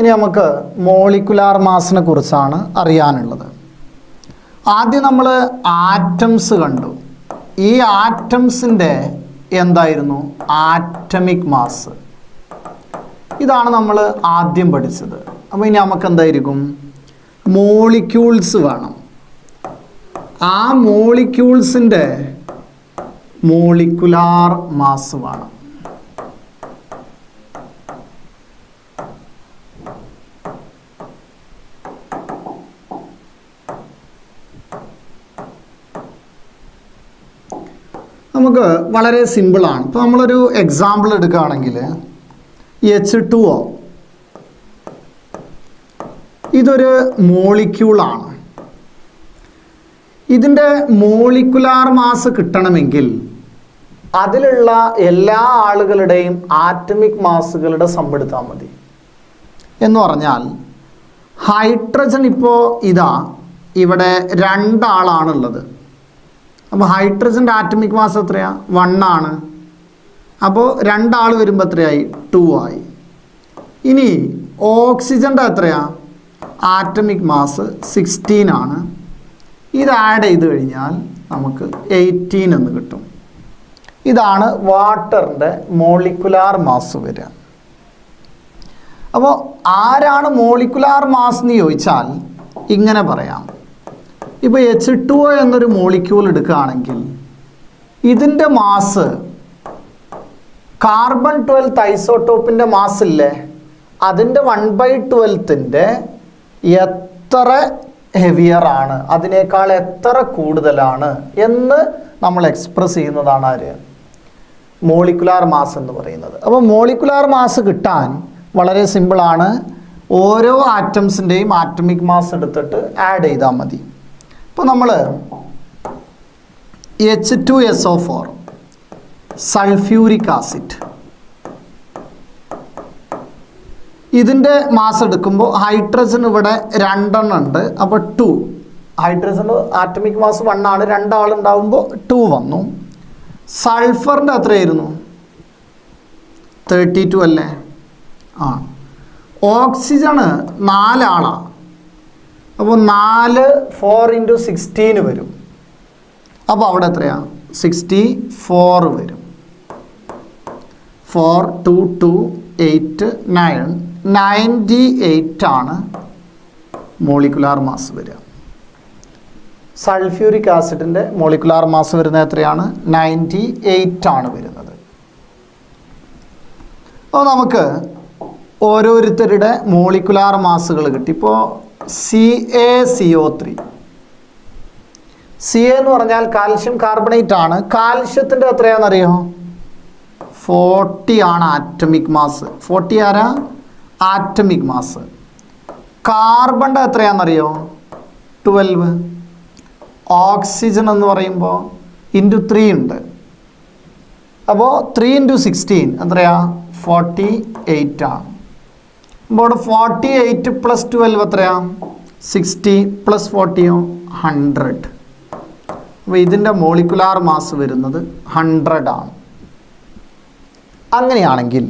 ഇനി നമുക്ക് മോളിക്കുലാർ മാസിനെ കുറിച്ചാണ് അറിയാനുള്ളത്. ആദ്യം നമ്മൾ ആറ്റംസ് കണ്ടു. ഈ ആറ്റംസിൻ്റെ എന്തായിരുന്നു? Atomic mass. ഇതാണ് നമ്മൾ ആദ്യം പഠിച്ചത്. അപ്പോൾ ഇനി നമുക്ക് എന്തായിരിക്കും? മോളിക്യൂൾസ് വേണം. ആ മോളിക്യൂൾസിൻ്റെ മോളിക്കുലാർ മാസ് വേണം. നമുക്ക് വളരെ സിമ്പിളാണ്. ഇപ്പോൾ നമ്മളൊരു എക്സാമ്പിൾ എടുക്കുകയാണെങ്കിൽ H2O ഇതൊരു മോളിക്യൂളാണ്. ഇതിൻ്റെ മോളിക്കുലാർ മാസ് കിട്ടണമെങ്കിൽ അതിലുള്ള എല്ലാ ആളുകളുടെയും ആറ്റമിക് മാസുകളുടെ സം എടുത്താൽ മതി. എന്ന് പറഞ്ഞാൽ ഹൈഡ്രജൻ ഇപ്പോൾ ഇവിടെ 2 ആളാണുള്ളത്. അപ്പോൾ ഹൈഡ്രജൻ്റെ ആറ്റമിക് മാസ് എത്രയാണ്? 1 ആണ്. അപ്പോൾ 2 ആൾ വരുമ്പോൾ എത്രയായി? 2 ആയി. ഇനി ഓക്സിജൻ്റെ എത്രയാണ്? ആറ്റമിക് മാസ് 16 ആണ്. ഇത് ആഡ് ചെയ്ത് കഴിഞ്ഞാൽ നമുക്ക് 18 എന്ന് കിട്ടും. ഇതാണ് വാട്ടറിൻ്റെ മോളിക്കുലാർ മാസ് വരിക. അപ്പോൾ ആരാണ് മോളിക്കുലാർ മാസ് എന്ന് ചോദിച്ചാൽ ഇങ്ങനെ പറയാം. ഇപ്പോൾ H2O എന്നൊരു മോളിക്യൂൾ എടുക്കുകയാണെങ്കിൽ ഇതിൻ്റെ മാസ് കാർബൺ 12 ഐസോട്ടോപ്പിൻ്റെ മാസ് ഇല്ലേ, അതിൻ്റെ 1/12 എത്ര ഹെവിയർ ആണ്, അതിനേക്കാൾ എത്ര കൂടുതലാണ് എന്ന് നമ്മൾ എക്സ്പ്രസ് ചെയ്യുന്നതാണ് ആര്? മോളിക്കുലാർ മാസ് എന്ന് പറയുന്നത്. അപ്പോൾ മോളിക്കുലാർ മാസ് കിട്ടാൻ വളരെ സിമ്പിളാണ്. ഓരോ ആറ്റംസിൻ്റെയും ആറ്റമിക് മാസ് എടുത്തിട്ട് ആഡ് ചെയ്താൽ മതി. ഇപ്പോൾ നമ്മൾ H2SO4 സൾഫ്യൂരിക് ആസിഡ്, ഇതിൻ്റെ മാസ് എടുക്കുമ്പോൾ ഹൈഡ്രജൻ ഇവിടെ 2 ഉണ്ട്. അപ്പോൾ 2. ഹൈഡ്രജന് ആറ്റമിക് മാസ് 1 ആണ്. 2 ആളുണ്ടാവുമ്പോൾ 2 വന്നു. സൾഫറിൻ്റെ എത്രയായിരുന്നു? 32 അല്ലേ? ആ. ഓക്സിജന് 4 ആളാണ്. അപ്പോൾ 4 4 × 16 വരും. അപ്പോൾ അവിടെ എത്രയാണ്? 64 വരും. 4 2 2 8 9 98 ആണ് മോളിക്കുലാർ മാസ് വരിക. സൾഫ്യൂരിക് ആസിഡിൻ്റെ മോളിക്കുലാർ മാസ് വരുന്നത് എത്രയാണ്? 98 ആണ് വരുന്നത്. അപ്പോൾ നമുക്ക് ഓരോരുത്തരുടെ മോളിക്കുലാർ മാസുകൾ കിട്ടി. ഇപ്പോൾ CaCO3, Ca എന്ന് പറഞ്ഞാൽ കാൽഷ്യം കാർബണേറ്റ് ആണ്. കാൽഷ്യത്തിൻ്റെ എത്രയാണെന്നറിയോ? 40 ആണ് ആറ്റമിക് മാസ്. 40 ആരാ? Atomic mass. കാർബണിൻ്റെ എത്രയാണെന്നറിയോ? 12. ഓക്സിജൻ എന്ന് പറയുമ്പോൾ × 3 ഉണ്ട്. അപ്പോൾ 3 × 16 എത്രയാ? 48 ആണ്. അപ്പോൾ ഇവിടെ 48 + 12 എത്രയാ? 60 + 40 100. അപ്പോൾ ഇതിൻ്റെ മോളിക്കുലാർ മാസ് വരുന്നത് 100 ആണ്. അങ്ങനെയാണെങ്കിൽ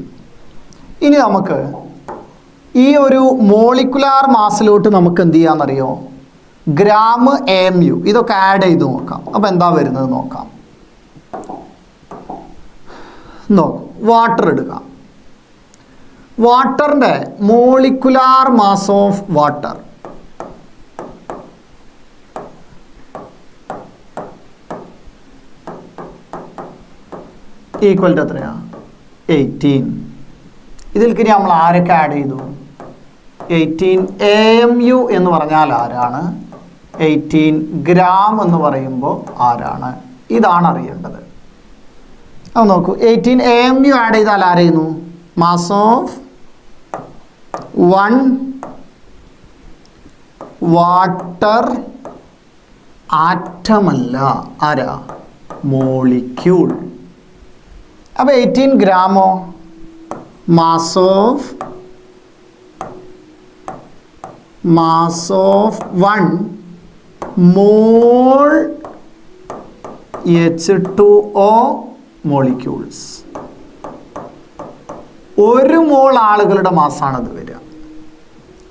ഇനി നമുക്ക് ഈ ഒരു മോളിക്കുലാർ മാസിലോട്ട് നമുക്ക് എന്ത് ചെയ്യാമെന്നറിയോ? ഗ്രാം AMU ഇതൊക്കെ ആഡ് ചെയ്ത് നോക്കാം. അപ്പോൾ എന്താ വരുന്നത് നോക്കാം. വാട്ടർ എടുക്കാം. വാട്ടറിൻ്റെ molecular mass of water equal to എത്രയാണ്? 18. ഇതിൽക്ക് നമ്മൾ ആരൊക്കെ ആഡ് ചെയ്തു? 18 AMU എന്ന് പറഞ്ഞാൽ ആരാണ്? 18 ഗ്രാം എന്ന് പറയുമ്പോൾ ആരാണ്? ഇതാണ് അറിയേണ്ടത്. അത് നോക്കൂ. 18 AMU ആഡ് ചെയ്താൽ ആരായിരുന്നു? മാസ് ഓഫ് 1 വാട്ടർ ആറ്റമല്ല, ആരാ? മോളിക്യൂൾ. അപ്പോൾ 18 ഗ്രാമോ? Mass of 1 mole H2O molecules. 1 mole ആളുകളുടെ മാസാണത് വരിക.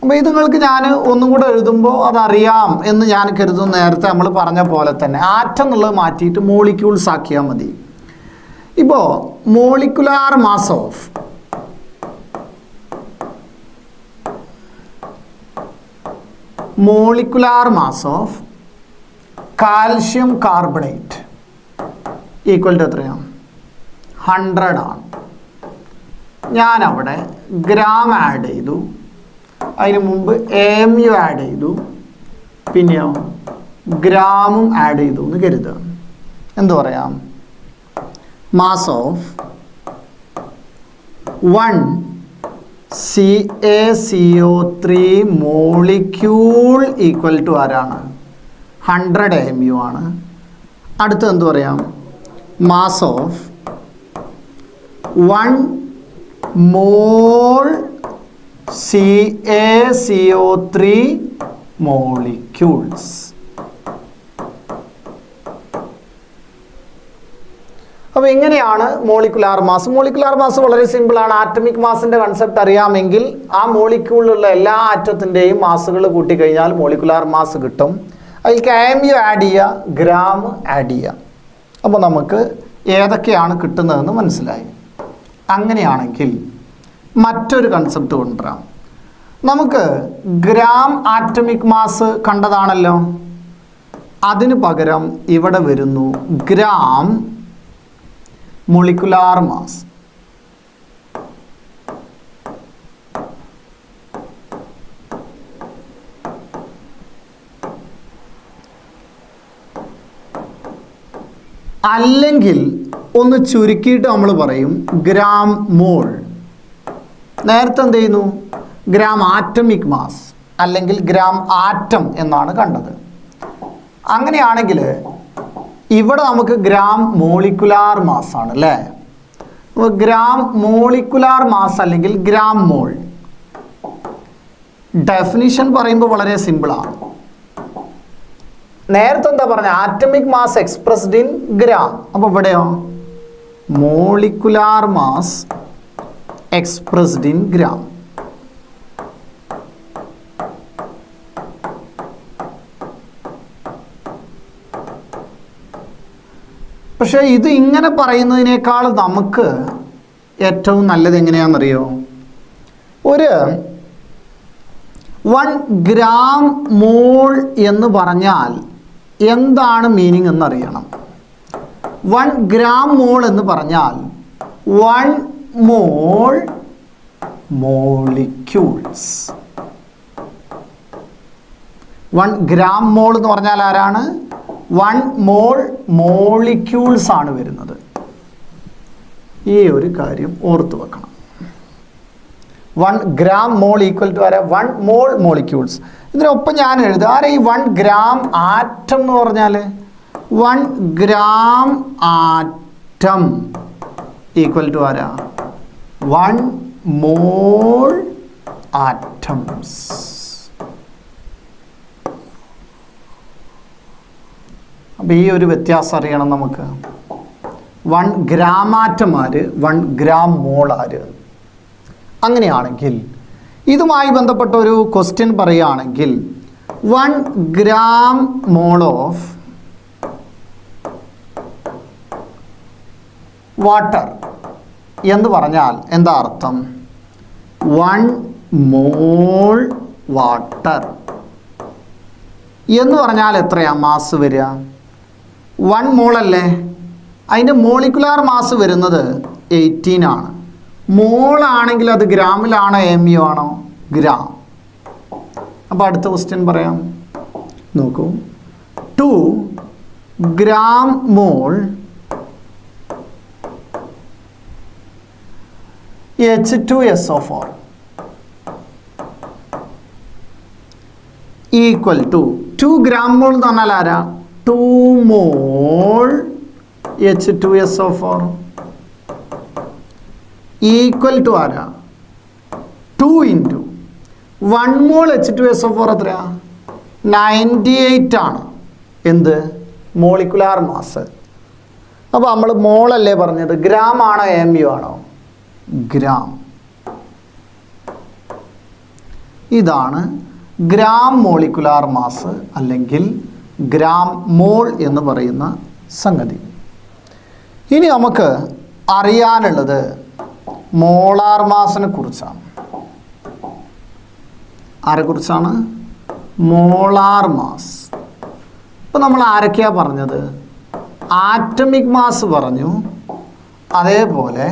അപ്പോൾ ഇത് നിങ്ങൾക്ക് ഞാൻ ഒന്നും കൂടെ എഴുതുമ്പോൾ അതറിയാം എന്ന് ഞാൻ കരുതുന്നു. നേരത്തെ നമ്മൾ പറഞ്ഞ പോലെ തന്നെ ആറ്റം എന്നുള്ളത് മാറ്റിയിട്ട് മോളിക്യൂൾസ് ആക്കിയാൽ മതി. ഇപ്പോൾ molecular mass of calcium carbonate equal to എത്രയാണ്? 100 ആണ്. ഞാനവിടെ ഗ്രാം ആഡ് ചെയ്തു, അതിന് മുമ്പ് AMU ആഡ് ചെയ്തു, പിന്നെയോ ഗ്രാമും ആഡ് ചെയ്തു എന്ന് കരുതുക. എന്തു പറയാം? Mass of 1 CaCO3 molecule equal to ആരാണ്? 100 AMU ആണ്. അടുത്ത് എന്തു പറയാം? Mass of 1 mole CaCO3 molecules. അപ്പോൾ ഇങ്ങനെയാണ് മോളിക്കുലാർ മാസ്. മോളിക്കുലാർ മാസ് വളരെ സിമ്പിളാണ്. ആറ്റമിക് മാസിൻ്റെ കൺസെപ്റ്റ് അറിയാമെങ്കിൽ ആ മോളിക്യൂളിലുള്ള എല്ലാ ആറ്റത്തിൻ്റെയും മാസുകൾ കൂട്ടിക്കഴിഞ്ഞാൽ മോളിക്കുലാർ മാസ് കിട്ടും. അതിലേക്ക് AMU ആഡ് ചെയ്യുക, ഗ്രാം ആഡ് ചെയ്യുക. അപ്പോൾ നമുക്ക് ഏതൊക്കെയാണ് കിട്ടുന്നതെന്ന് മനസ്സിലായി. അങ്ങനെയാണെങ്കിൽ മറ്റൊരു കൺസെപ്റ്റ് കൊണ്ടുവരാം. നമുക്ക് ഗ്രാം ആറ്റമിക് മാസ് കണ്ടതാണല്ലോ, അതിന് പകരം ഇവിടെ വരുന്നു ഗ്രാം മോളിക്കുലാർ മാസ്. അല്ലെങ്കിൽ ഒന്ന് ചുരുക്കിയിട്ട് നമ്മൾ പറയും ഗ്രാം മോൾ. നേരത്തെ എന്ത് ചെയ്യുന്നു? ഗ്രാം ആറ്റമിക് മാസ് അല്ലെങ്കിൽ ഗ്രാം ആറ്റം എന്നാണ് കണ്ടത്. അങ്ങനെയാണെങ്കിൽ ഇവിടെ നമുക്ക് ഗ്രാം മോളിക്കുലാർ മാസ് ആണ് അല്ലേ? അപ്പോൾ ഗ്രാം മോളിക്കുലാർ മാസ് അല്ലെങ്കിൽ ഗ്രാം മോൾ ഡെഫിനിഷൻ പറയുമ്പോൾ വളരെ സിമ്പിളാണ്. നേരത്തെ എന്താ പറഞ്ഞ? Atomic mass expressed in gram. അപ്പോൾ ഇവിടെയോ molecular mass expressed in gram. പക്ഷേ ഇത് ഇങ്ങനെ പറയുന്നതിനേക്കാൾ നമുക്ക് ഏറ്റവും നല്ലത് എങ്ങനെയാണെന്നറിയോ? ഒരു 1 ഗ്രാം മോൾ എന്ന് പറഞ്ഞാൽ എന്താണ് മീനിങ് എന്നറിയണം. 1 ഗ്രാം മോൾ എന്ന് പറഞ്ഞാൽ 1 മോൾ മോളിക്യൂൾസ്. 1 ഗ്രാം മോൾ എന്ന് പറഞ്ഞാൽ ആരാണ്? 1 മോൾ മോളിക്യൂൾസ് ആണ് വരുന്നത്. ഈ ഒരു കാര്യം ഓർത്തു വെക്കണം. 1 ഗ്രാം മോൾ ഈക്വൽ ടു ആരാ? 1 മോൾ മോളിക്യൂൾസ്. ഇതിനൊപ്പം ഞാൻ എഴുതുക ആരാ ഈ 1 ഗ്രാം ആറ്റം എന്ന് പറഞ്ഞാൽ? 1 ഗ്രാം ആറ്റം ഈക്വൽ ടു ആരാ? 1 മോൾ ആറ്റംസ്. അപ്പോൾ ഈ ഒരു വ്യത്യാസം അറിയണം നമുക്ക്. 1 ഗ്രാം ആറ്റം ആര്, 1 ഗ്രാം മോൾ ആര്. അങ്ങനെയാണെങ്കിൽ ഇതുമായി ബന്ധപ്പെട്ട ഒരു ക്വസ്റ്റ്യൻ പറയുകയാണെങ്കിൽ 1 ഗ്രാം മോൾ ഓഫ് വാട്ടർ എന്ന് പറഞ്ഞാൽ എന്താ അർത്ഥം? 1 മോൾ വാട്ടർ എന്ന് പറഞ്ഞാൽ എത്രയാ മാസ് വരിക? 1 മോൾ അല്ലേ? അതിൻ്റെ മോളിക്കുലാർ മാസ് വരുന്നത് 18 ആണ്. മോൾ ആണെങ്കിൽ അത് ഗ്രാമിലാണോ AMU ആണോ? ഗ്രാം. അപ്പോൾ അടുത്ത ക്വസ്റ്റ്യൻ പറയാം, നോക്കൂ. 2 gram mole H2SO4 equal to 2 gram mole എന്ന് പറഞ്ഞാൽ ആരാ? 2 മോൾ H2SO4 ഈക്വൽ ടു ആരാ? 2 ഇൻറ്റു 1 മോൾ H2SO4 എത്രയാ? 98 ആണ്. എന്ത്? Molecular mass. അപ്പോൾ നമ്മൾ മോളല്ലേ പറഞ്ഞത്? ഗ്രാം ആണോ AMU ആണോ? ഗ്രാം. ഇതാണ് ഗ്രാം മോളിക്കുലാർ മാസ് അല്ലെങ്കിൽ ഗ്രാം മോൾ എന്ന് പറയുന്ന സംഗതി. ഇനി നമുക്ക് അറിയാനുള്ളത് മോളാർ മാസിനെ കുറിച്ചാണ്. ആരെക്കുറിച്ചാണ്? Molar mass. ഇപ്പോൾ നമ്മൾ ആരൊക്കെയാണ് പറഞ്ഞത്? ആറ്റമിക് മാസ് പറഞ്ഞു, അതേപോലെ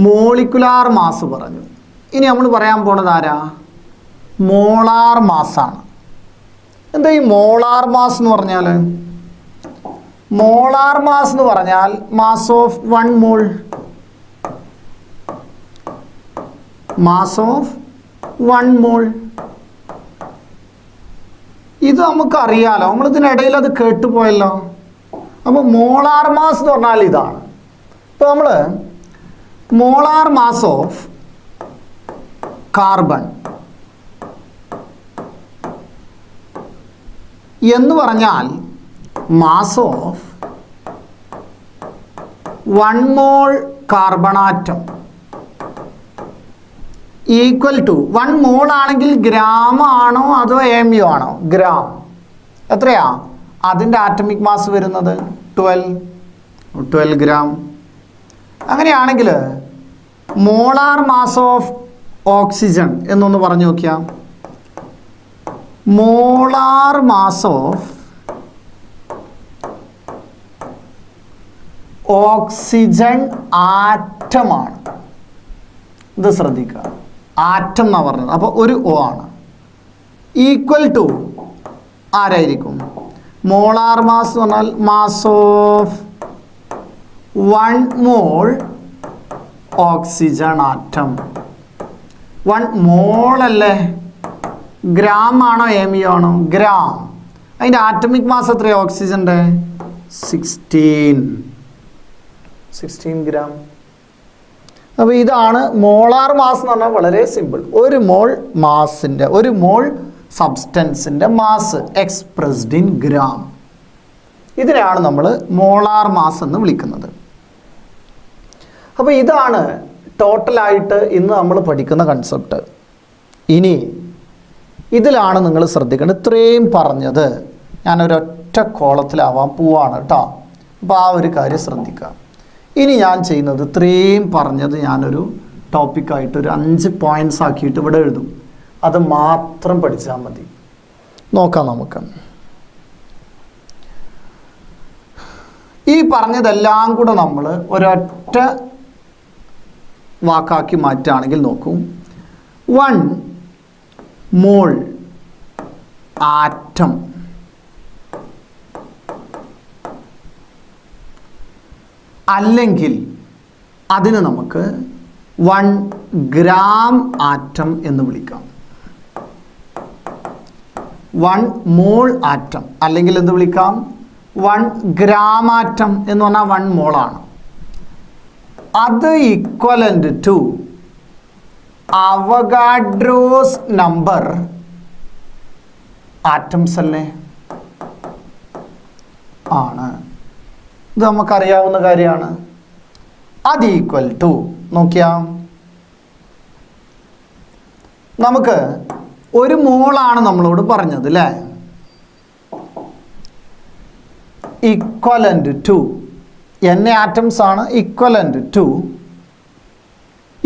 മോളിക്കുലാർ മാസ് പറഞ്ഞു. ഇനി നമ്മൾ പറയാൻ പോണത് ആരാ? മോളാർ മാസാണ്. എന്താ ഈ മോളാർ മാസ് എന്ന് പറഞ്ഞാൽ? മോളാർ മാസ് എന്ന് പറഞ്ഞാൽ mass of 1 mole. Mass of 1 mole. ഇത് നമുക്ക് അറിയാലോ, നമ്മൾ ഇതിനിടയിൽ അത് കേട്ടുപോയല്ലോ. അപ്പോൾ മോളാർ മാസ് എന്ന് പറഞ്ഞാൽ ഇതാണ്. ഇപ്പോൾ നമ്മൾ മോളാർ മാസ് ഓഫ് കാർബൺ എന്ന് പറഞ്ഞാൽ mass of 1 mole carbon atom equal to 1 mole ആണെങ്കിൽ ഗ്രാം ആണോ അതോ mu ആണോ? ഗ്രാം. എത്രയാ അതിൻ്റെ ആറ്റമിക് മാസ് വരുന്നത്? 12 ഗ്രാം. അങ്ങനെയാണെങ്കിൽ മോളാർ മാസ് ഓഫ് ഓക്സിജൻ എന്നൊന്ന് പറഞ്ഞു നോക്കിയാ. മോളാർ മാസ് ഓഫ് ഓക്സിജൻ ആറ്റമാണ്. ഇത് ശ്രദ്ധിക്കുക, ആറ്റം എന്നാണ് പറഞ്ഞത്. അപ്പോൾ ഒരു O ആണ്. ഈക്വൽ ടു ആരായിരിക്കും? മോളാർ മാസ് എന്ന് പറഞ്ഞാൽ mass of 1 mole oxygen atom. 1 mole അല്ലേ? ഗ്രാം ആണോ mu ആണോ? ഗ്രാം. അതിൻ്റെ ആറ്റമിക് മാസ് എത്രയാണ് ഓക്സിജൻ്റെ? 16 ഗ്രാം. അപ്പോൾ ഇതാണ് മോളാർ മാസ് എന്ന് പറഞ്ഞാൽ. വളരെ സിമ്പിൾ. ഒരു മോൾ മാസിൻ്റെ, ഒരു മോൾ സബ്സ്റ്റൻസിൻ്റെ മാസ് എക്സ്പ്രസ്ഡ് ഇൻ ഗ്രാം. ഇതിനെയാണ് നമ്മൾ മോളാർ മാസ് എന്ന് വിളിക്കുന്നത്. അപ്പോൾ ഇതാണ് ടോട്ടലായിട്ട് ഇന്ന് നമ്മൾ പഠിക്കുന്ന കൺസെപ്റ്റ്. ഇനി ഇതിലാണ് നിങ്ങൾ ശ്രദ്ധിക്കേണ്ടത്. ഇത്രയും പറഞ്ഞത് ഞാനൊരൊറ്റ കോളത്തിലാവാൻ പോവാണ് കേട്ടോ. അപ്പോൾ ആ ഒരു കാര്യം ശ്രദ്ധിക്കുക. ഇനി ഞാൻ ചെയ്യുന്നത് ഇത്രയും പറഞ്ഞത് ഞാനൊരു ടോപ്പിക്കായിട്ട് ഒരു 5 പോയിൻറ്റ്സ് ആക്കിയിട്ട് ഇവിടെ എഴുതും. അത് മാത്രം പഠിച്ചാൽ മതി. നോക്കാം നമുക്ക്. ഈ പറഞ്ഞതെല്ലാം കൂടെ നമ്മൾ ഒരൊറ്റ വാക്കാക്കി മാറ്റുകയാണെങ്കിൽ നോക്കൂ. 1 മോൾ ആറ്റം അല്ലെങ്കിൽ അതിന് നമുക്ക് 1 ഗ്രാം ആറ്റം എന്ന് വിളിക്കാം. 1 മോൾ ആറ്റം അല്ലെങ്കിൽ എന്ത് വിളിക്കാം? 1 ഗ്രാം ആറ്റം എന്ന് പറഞ്ഞാൽ 1 മോളാണ്. അത് equivalent to Avogadro's number atoms അല്ലേ? ആണ്. ഇത് നമുക്കറിയാവുന്ന കാര്യമാണ്. അത് ഈക്വൽ ടു നോക്കിയാൽ നമുക്ക് 1 മോളാണ് നമ്മളോട് പറഞ്ഞത് അല്ലേ? ഈക്വലൻ്റ് ടു n ആറ്റംസ് ആണ്. ഈക്വലൻ്റ് ടു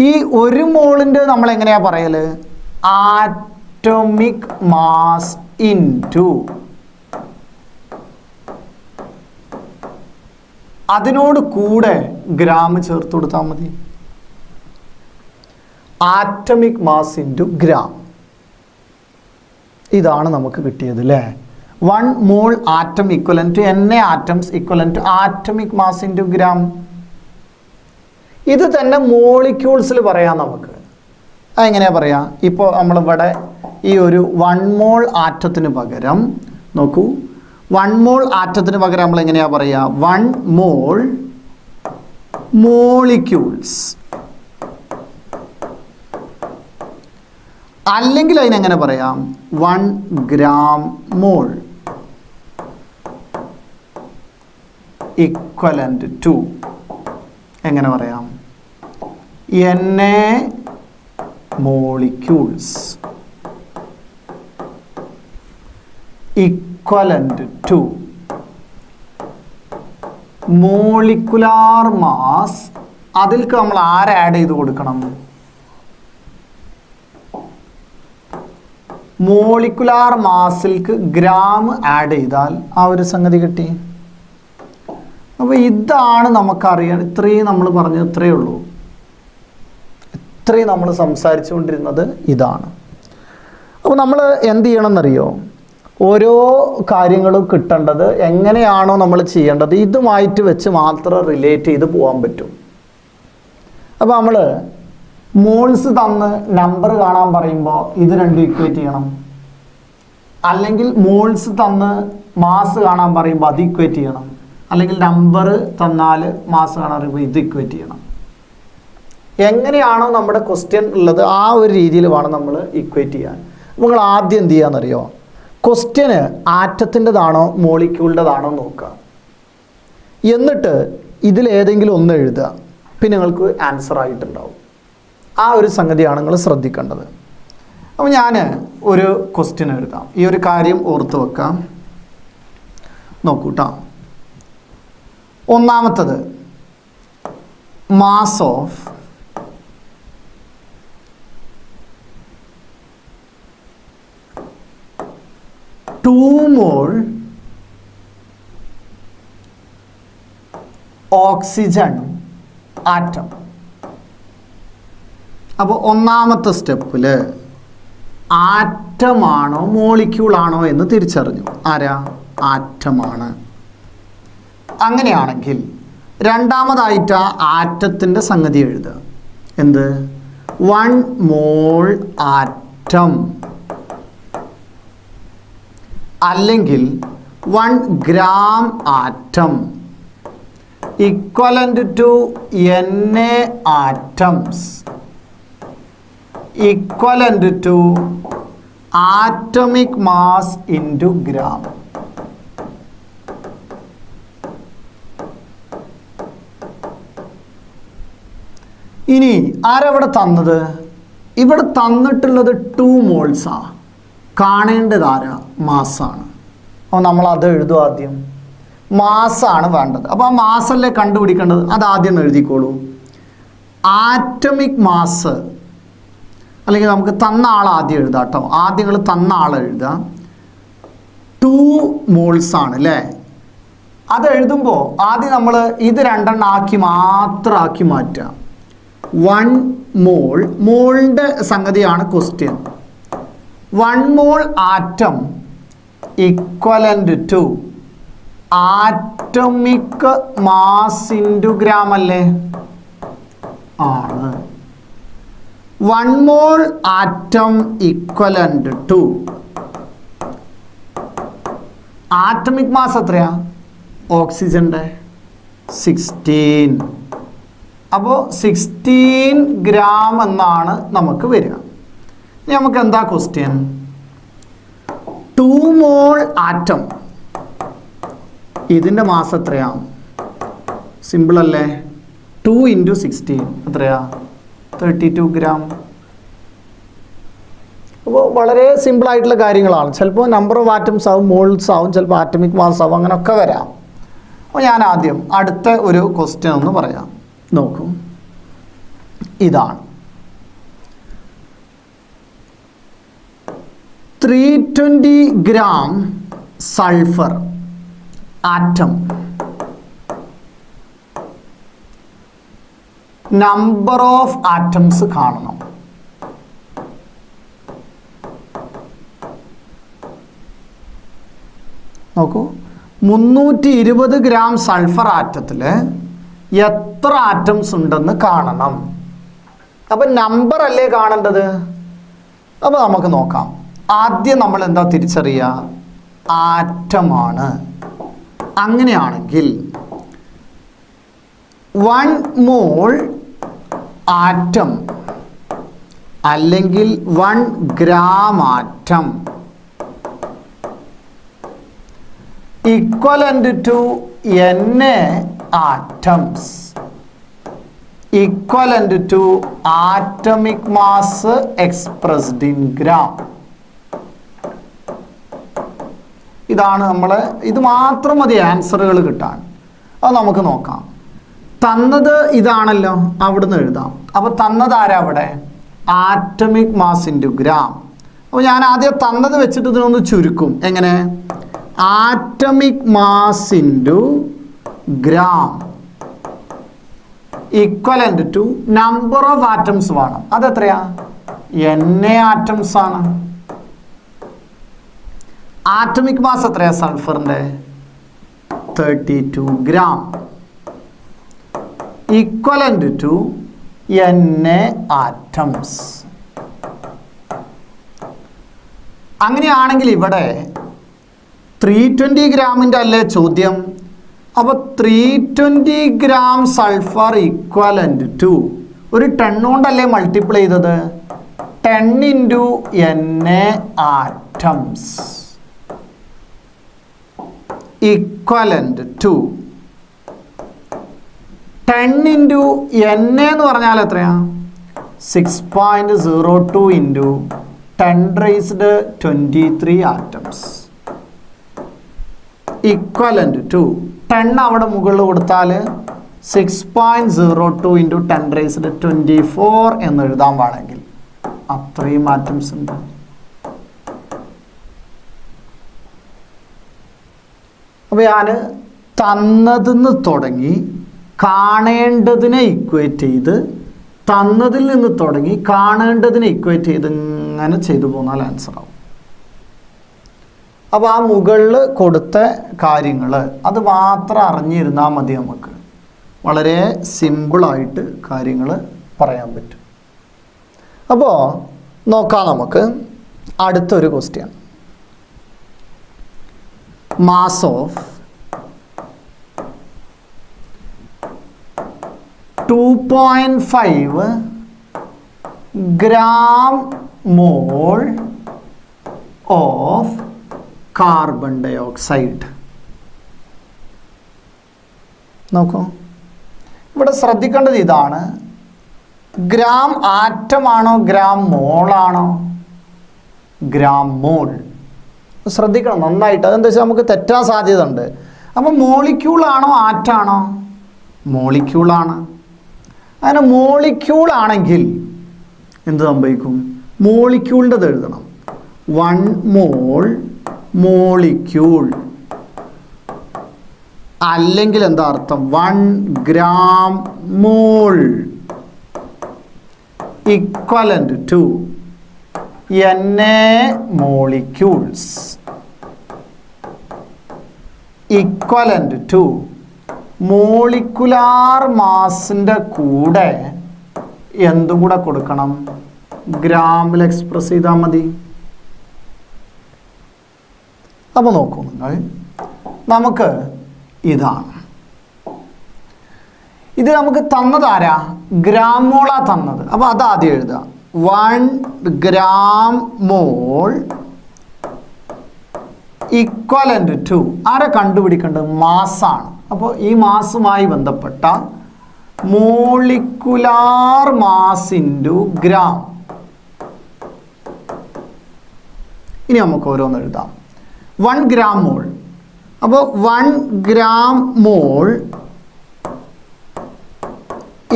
ഈ 1 മോളിൻ്റെ നമ്മൾ എങ്ങനെയാ പറയല്? ആറ്റോമിക് മാസ് ഇൻടു അതിനോട് കൂടെ ഗ്രാം ചേർത്ത് കൊടുത്താൽ മതി. Atomic mass into gram. ഇതാണ് നമുക്ക് കിട്ടിയത് അല്ലേ? 1 mole atom equivalent to n atoms equivalent to atomic mass into gram. ഇത് തന്നെ മോളിക്യൂൾസിൽ പറയാം നമുക്ക്. അതെങ്ങനെയാ പറയാ? ഇപ്പോൾ നമ്മളിവിടെ ഈ ഒരു 1 മോൾ ആറ്റത്തിന് പകരം നോക്കൂ, 1 മോൾ ആറ്റത്തിന് പകരം നമ്മൾ എങ്ങനെയാ പറയാ? 1 മോൾ മോളിക്യൂൾസ്. അല്ലെങ്കിൽ അതിനെങ്ങനെ പറയാം? 1 ഗ്രാം മോൾ ഈക്വലൻ്റ് ടു എങ്ങനെ പറയാം? Na molecules equivalent to molecular mass. അതിൽക്ക് നമ്മൾ ആരെ ആഡ് ചെയ്ത് കൊടുക്കണം? മോളിക്കുലാർ മാസിൽക്ക് ഗ്രാം ആഡ് ചെയ്താൽ ആ ഒരു സംഗതി കിട്ടി. അപ്പോൾ ഇതാണ് നമുക്കറിയാൻ, ഇത്രയും നമ്മൾ പറഞ്ഞത് ഇത്രയേ ഉള്ളൂ. ഇത്രയും നമ്മൾ സംസാരിച്ചു കൊണ്ടിരുന്നത് ഇതാണ്. അപ്പോൾ നമ്മൾ എന്ത് ചെയ്യണമെന്നറിയോ? ഓരോ കാര്യങ്ങളും കിട്ടേണ്ടത് എങ്ങനെയാണോ നമ്മൾ ചെയ്യേണ്ടത് ഇതുമായിട്ട് വെച്ച് മാത്രം റിലേറ്റ് ചെയ്ത് പോകാൻ പറ്റും. അപ്പോൾ നമ്മൾ മോൾസ് തന്ന് നമ്പർ കാണാൻ പറയുമ്പോൾ ഇത് രണ്ടും ഇക്വേറ്റ് ചെയ്യണം. അല്ലെങ്കിൽ മോൾസ് തന്ന് മാസ് കാണാൻ പറയുമ്പോൾ അത് ഇക്വേറ്റ് ചെയ്യണം. അല്ലെങ്കിൽ നമ്പർ തന്നാൽ മാസ് കാണാൻ പറയുമ്പോൾ ഇത് ഇക്വേറ്റ് ചെയ്യണം. എങ്ങനെയാണോ നമ്മുടെ ക്വസ്റ്റ്യൻ ഉള്ളത് ആ ഒരു രീതിയിൽ വേണം നമ്മൾ ഇക്വേറ്റ് ചെയ്യാൻ. നിങ്ങൾ ആദ്യം എന്ത് ചെയ്യാന്നറിയോ? ക്വസ്റ്റ്യന് ആറ്റത്തിൻ്റെതാണോ മോളിക്യൂളിൻ്റെതാണോ നോക്കുക. എന്നിട്ട് ഇതിലേതെങ്കിലും ഒന്ന് എഴുതുക. പിന്നെ നിങ്ങൾക്ക് ആൻസർ ആയിട്ടുണ്ടാവും. ആ ഒരു സംഗതിയാണ് നിങ്ങൾ ശ്രദ്ധിക്കേണ്ടത്. അപ്പോൾ ഞാൻ ഒരു ക്വസ്റ്റ്യൻ എഴുതാം. ഈ ഒരു കാര്യം ഓർത്ത് വെക്കാം. നോക്കൂ കേട്ടോ. ഒന്നാമത്തത് mass of two mall oxygen atom. അപ്പോൾ ഒന്നാമത്തെ സ്റ്റെപ്പിൽ ആറ്റമാണോ മോളിക്യൂളാണോ എന്ന് തിരിച്ചറിഞ്ഞു. ആരാ? ആറ്റമാണ്. അങ്ങനെയാണെങ്കിൽ രണ്ടാമതായിട്ട് ആ ആറ്റത്തിൻ്റെ സംഗതി എഴുതുക. എന്ത്? 1 മോൾ ആറ്റം അല്ലെങ്കിൽ 1 gram atom equivalent to Na atoms equivalent to atomic mass into gram. ഇനി ആരവിടെ തന്നത്? ഇവിടെ തന്നിട്ടുള്ളത് 2 മോൾസാ. കാണേണ്ടത് ആരാ? മാസാണ്. അപ്പോൾ നമ്മൾ അത് എഴുതും. ആദ്യം മാസാണ് വേണ്ടത്. അപ്പോൾ ആ മാസല്ലേ കണ്ടുപിടിക്കേണ്ടത്, അത് ആദ്യം എഴുതിക്കോളൂ. ആറ്റമിക് മാസ് അല്ലെങ്കിൽ നമുക്ക് തന്ന ആൾ ആദ്യം എഴുതാം കേട്ടോ. ആദ്യം നിങ്ങൾ തന്ന ആൾ എഴുതുക. 2 മോൾസ് ആണ് അല്ലേ? അത് എഴുതുമ്പോൾ ആദ്യം നമ്മൾ ഇത് രണ്ടെണ്ണം മാത്രമാക്കി മാറ്റുക. 1 മോൾ, മോളിൻ്റെ സംഗതിയാണ് question. 1 mole atom equivalent to atomic mass into gram അല്ലേ? ആണ്. 1 mole atom equivalent to atomic mass എത്രയാ? ഓക്സിജൻ്റെ 16. അപ്പോൾ 16 ഗ്രാം എന്നാണ് നമുക്ക് വരിക. ഇനി നമുക്ക് എന്താ ക്വസ്റ്റ്യൻ? 2 മോൾ ആറ്റം, ഇതിൻ്റെ മാസ് എത്രയാണ്? സിമ്പിൾ അല്ലേ? 2 × 16 എത്രയാ? 32 ഗ്രാം. അപ്പോൾ വളരെ സിമ്പിളായിട്ടുള്ള കാര്യങ്ങളാണ്. ചിലപ്പോൾ നമ്പർ ഓഫ് ആറ്റംസ് ആവും, മോൾസ് ആവും, ചിലപ്പോൾ ആറ്റമിക് മാസ് ആവും, അങ്ങനെയൊക്കെ വരാം. അപ്പോൾ ഞാൻ ആദ്യം അടുത്ത ഒരു ക്വസ്റ്റ്യൻ ഒന്ന് പറയാം. നോക്കൂ, ഇതാണ് 320 gram sulphur atom. Number of atoms കാണണം. നോക്കൂ, 320 ഗ്രാം സൾഫർ ആറ്റത്തിൽ എത്ര ആറ്റംസ് ഉണ്ടെന്ന് കാണണം. അപ്പം നമ്പർ അല്ലേ കാണേണ്ടത്? അപ്പോൾ നമുക്ക് നോക്കാം. ആദ്യം നമ്മൾ എന്താ തിരിച്ചറിയുക? ആറ്റമാണ്. അങ്ങനെയാണെങ്കിൽ 1 മോൾ ആറ്റം അല്ലെങ്കിൽ 1 gram atom equivalent to Na atoms equivalent to atomic mass expressed in gram. ഇതാണ് നമ്മൾ, ഇത് മാത്രം മതി ആൻസറുകൾ കിട്ടാൻ. അത് നമുക്ക് നോക്കാം. തന്നത് ഇതാണല്ലോ, അവിടുന്ന് എഴുതാം. അപ്പോൾ തന്നത് ആരാ അവിടെ? Atomic mass into gram. അപ്പോൾ ഞാൻ ആദ്യം തന്നത് വെച്ചിട്ട് ഇതിനൊന്ന് ചുരുക്കും. എങ്ങനെ? Atomic mass into gram equivalent to number of atoms വേണം. അതെത്രയാ? Na ആറ്റംസ് ആണ്. ആറ്റമിക് മാസ് എത്രയാ സൾഫറിൻ്റെ? 32 gram equivalent to Na atoms. അങ്ങനെയാണെങ്കിൽ ഇവിടെ 320 ഗ്രാമിൻ്റെ അല്ലേ ചോദ്യം? അപ്പോൾ 320 ഗ്രാം സൾഫർ ഈക്വലൻ്റ് ടു ഒരു 10 കൊണ്ടല്ലേ മൾട്ടിപ്ലൈ ചെയ്തത്? 10 into Na atoms equivalent to 10 into Na എന്ന് പറഞ്ഞാൽ എത്രയാ? 6.02 ഇൻറ്റു 10⁻23 ആറ്റംസ് ഈക്വലൻ്റ് ടു 10 അവിടെ മുകളിൽ കൊടുത്താൽ 6.02 ഇൻറ്റു 10⁻24 എന്ന് എഴുതാൻ പാടെങ്കിൽ അത്രയും ആറ്റംസ് ഉണ്ട്. അപ്പോൾ ഞാൻ തന്നതിന്ന് തുടങ്ങി കാണേണ്ടതിനെ ഇക്വേറ്റ് ചെയ്ത്, തന്നതിൽ നിന്ന് തുടങ്ങി കാണേണ്ടതിനെ ഇക്വേറ്റ് ചെയ്ത് ഇങ്ങനെ ചെയ്തു പോന്നാൽ ആൻസർ ആവും. അപ്പോൾ ആ മുകളിൽ കൊടുത്ത കാര്യങ്ങൾ അത് മാത്രം അറിഞ്ഞിരുന്നാൽ മതി. നമുക്ക് വളരെ സിമ്പിളായിട്ട് കാര്യങ്ങൾ പറയാൻ പറ്റും. അപ്പോൾ നോക്കാം നമുക്ക് അടുത്തൊരു question. Mass of 2.5 gram mole of carbon dioxide. നോക്കൂ, ഇവിടെ ശ്രദ്ധിക്കേണ്ടത് ഇതാണ്. ഗ്രാം ആറ്റമാണോ ഗ്രാം മോളാണോ? ഗ്രാം മോൾ. ശ്രദ്ധിക്കണം നന്നായിട്ട്. അതെന്താ വെച്ചാൽ നമുക്ക് തെറ്റാൻ സാധ്യത ഉണ്ട്. അപ്പം മോളിക്യൂളാണോ ആറ്റാണോ? മോളിക്യൂളാണ്. അങ്ങനെ മോളിക്യൂളാണെങ്കിൽ എന്ത് സംഭവിക്കും? മോളിക്യൂളിൻ്റെത് എഴുതണം. 1 മോൾ മോളിക്യൂൾ. അല്ലെങ്കിൽ എന്താ അർത്ഥം? 1 gram mole equivalent to Na molecules equivalent to molecular മാസിൻ്റെ കൂടെ എന്തും കൂടെ കൊടുക്കണം? ഗ്രാമിൽ എക്സ്പ്രസ് ചെയ്താൽ മതി. അപ്പോൾ നോക്കൂ നിങ്ങൾ, നമുക്ക് ഇതാണ്. ഇത് നമുക്ക് തന്നതാരാ? ഗ്രാം മോളാ തന്നത്. അപ്പോൾ അതാദ്യം എഴുതുക. 1 ഗ്രാം മോൾ ഈക്വലൻ്റ് ടു ആരെ കണ്ടുപിടിക്കേണ്ടത്? മാസാണ്. അപ്പോൾ ഈ മാസുമായി ബന്ധപ്പെട്ട മോളിക്കുലാർ മാസ് ഇൻറ്റു ഗ്രാം. ഇനി നമുക്ക് ഓരോന്ന് എഴുതാം. 1 ഗ്രാം മോൾ. അപ്പോൾ 1 gram mole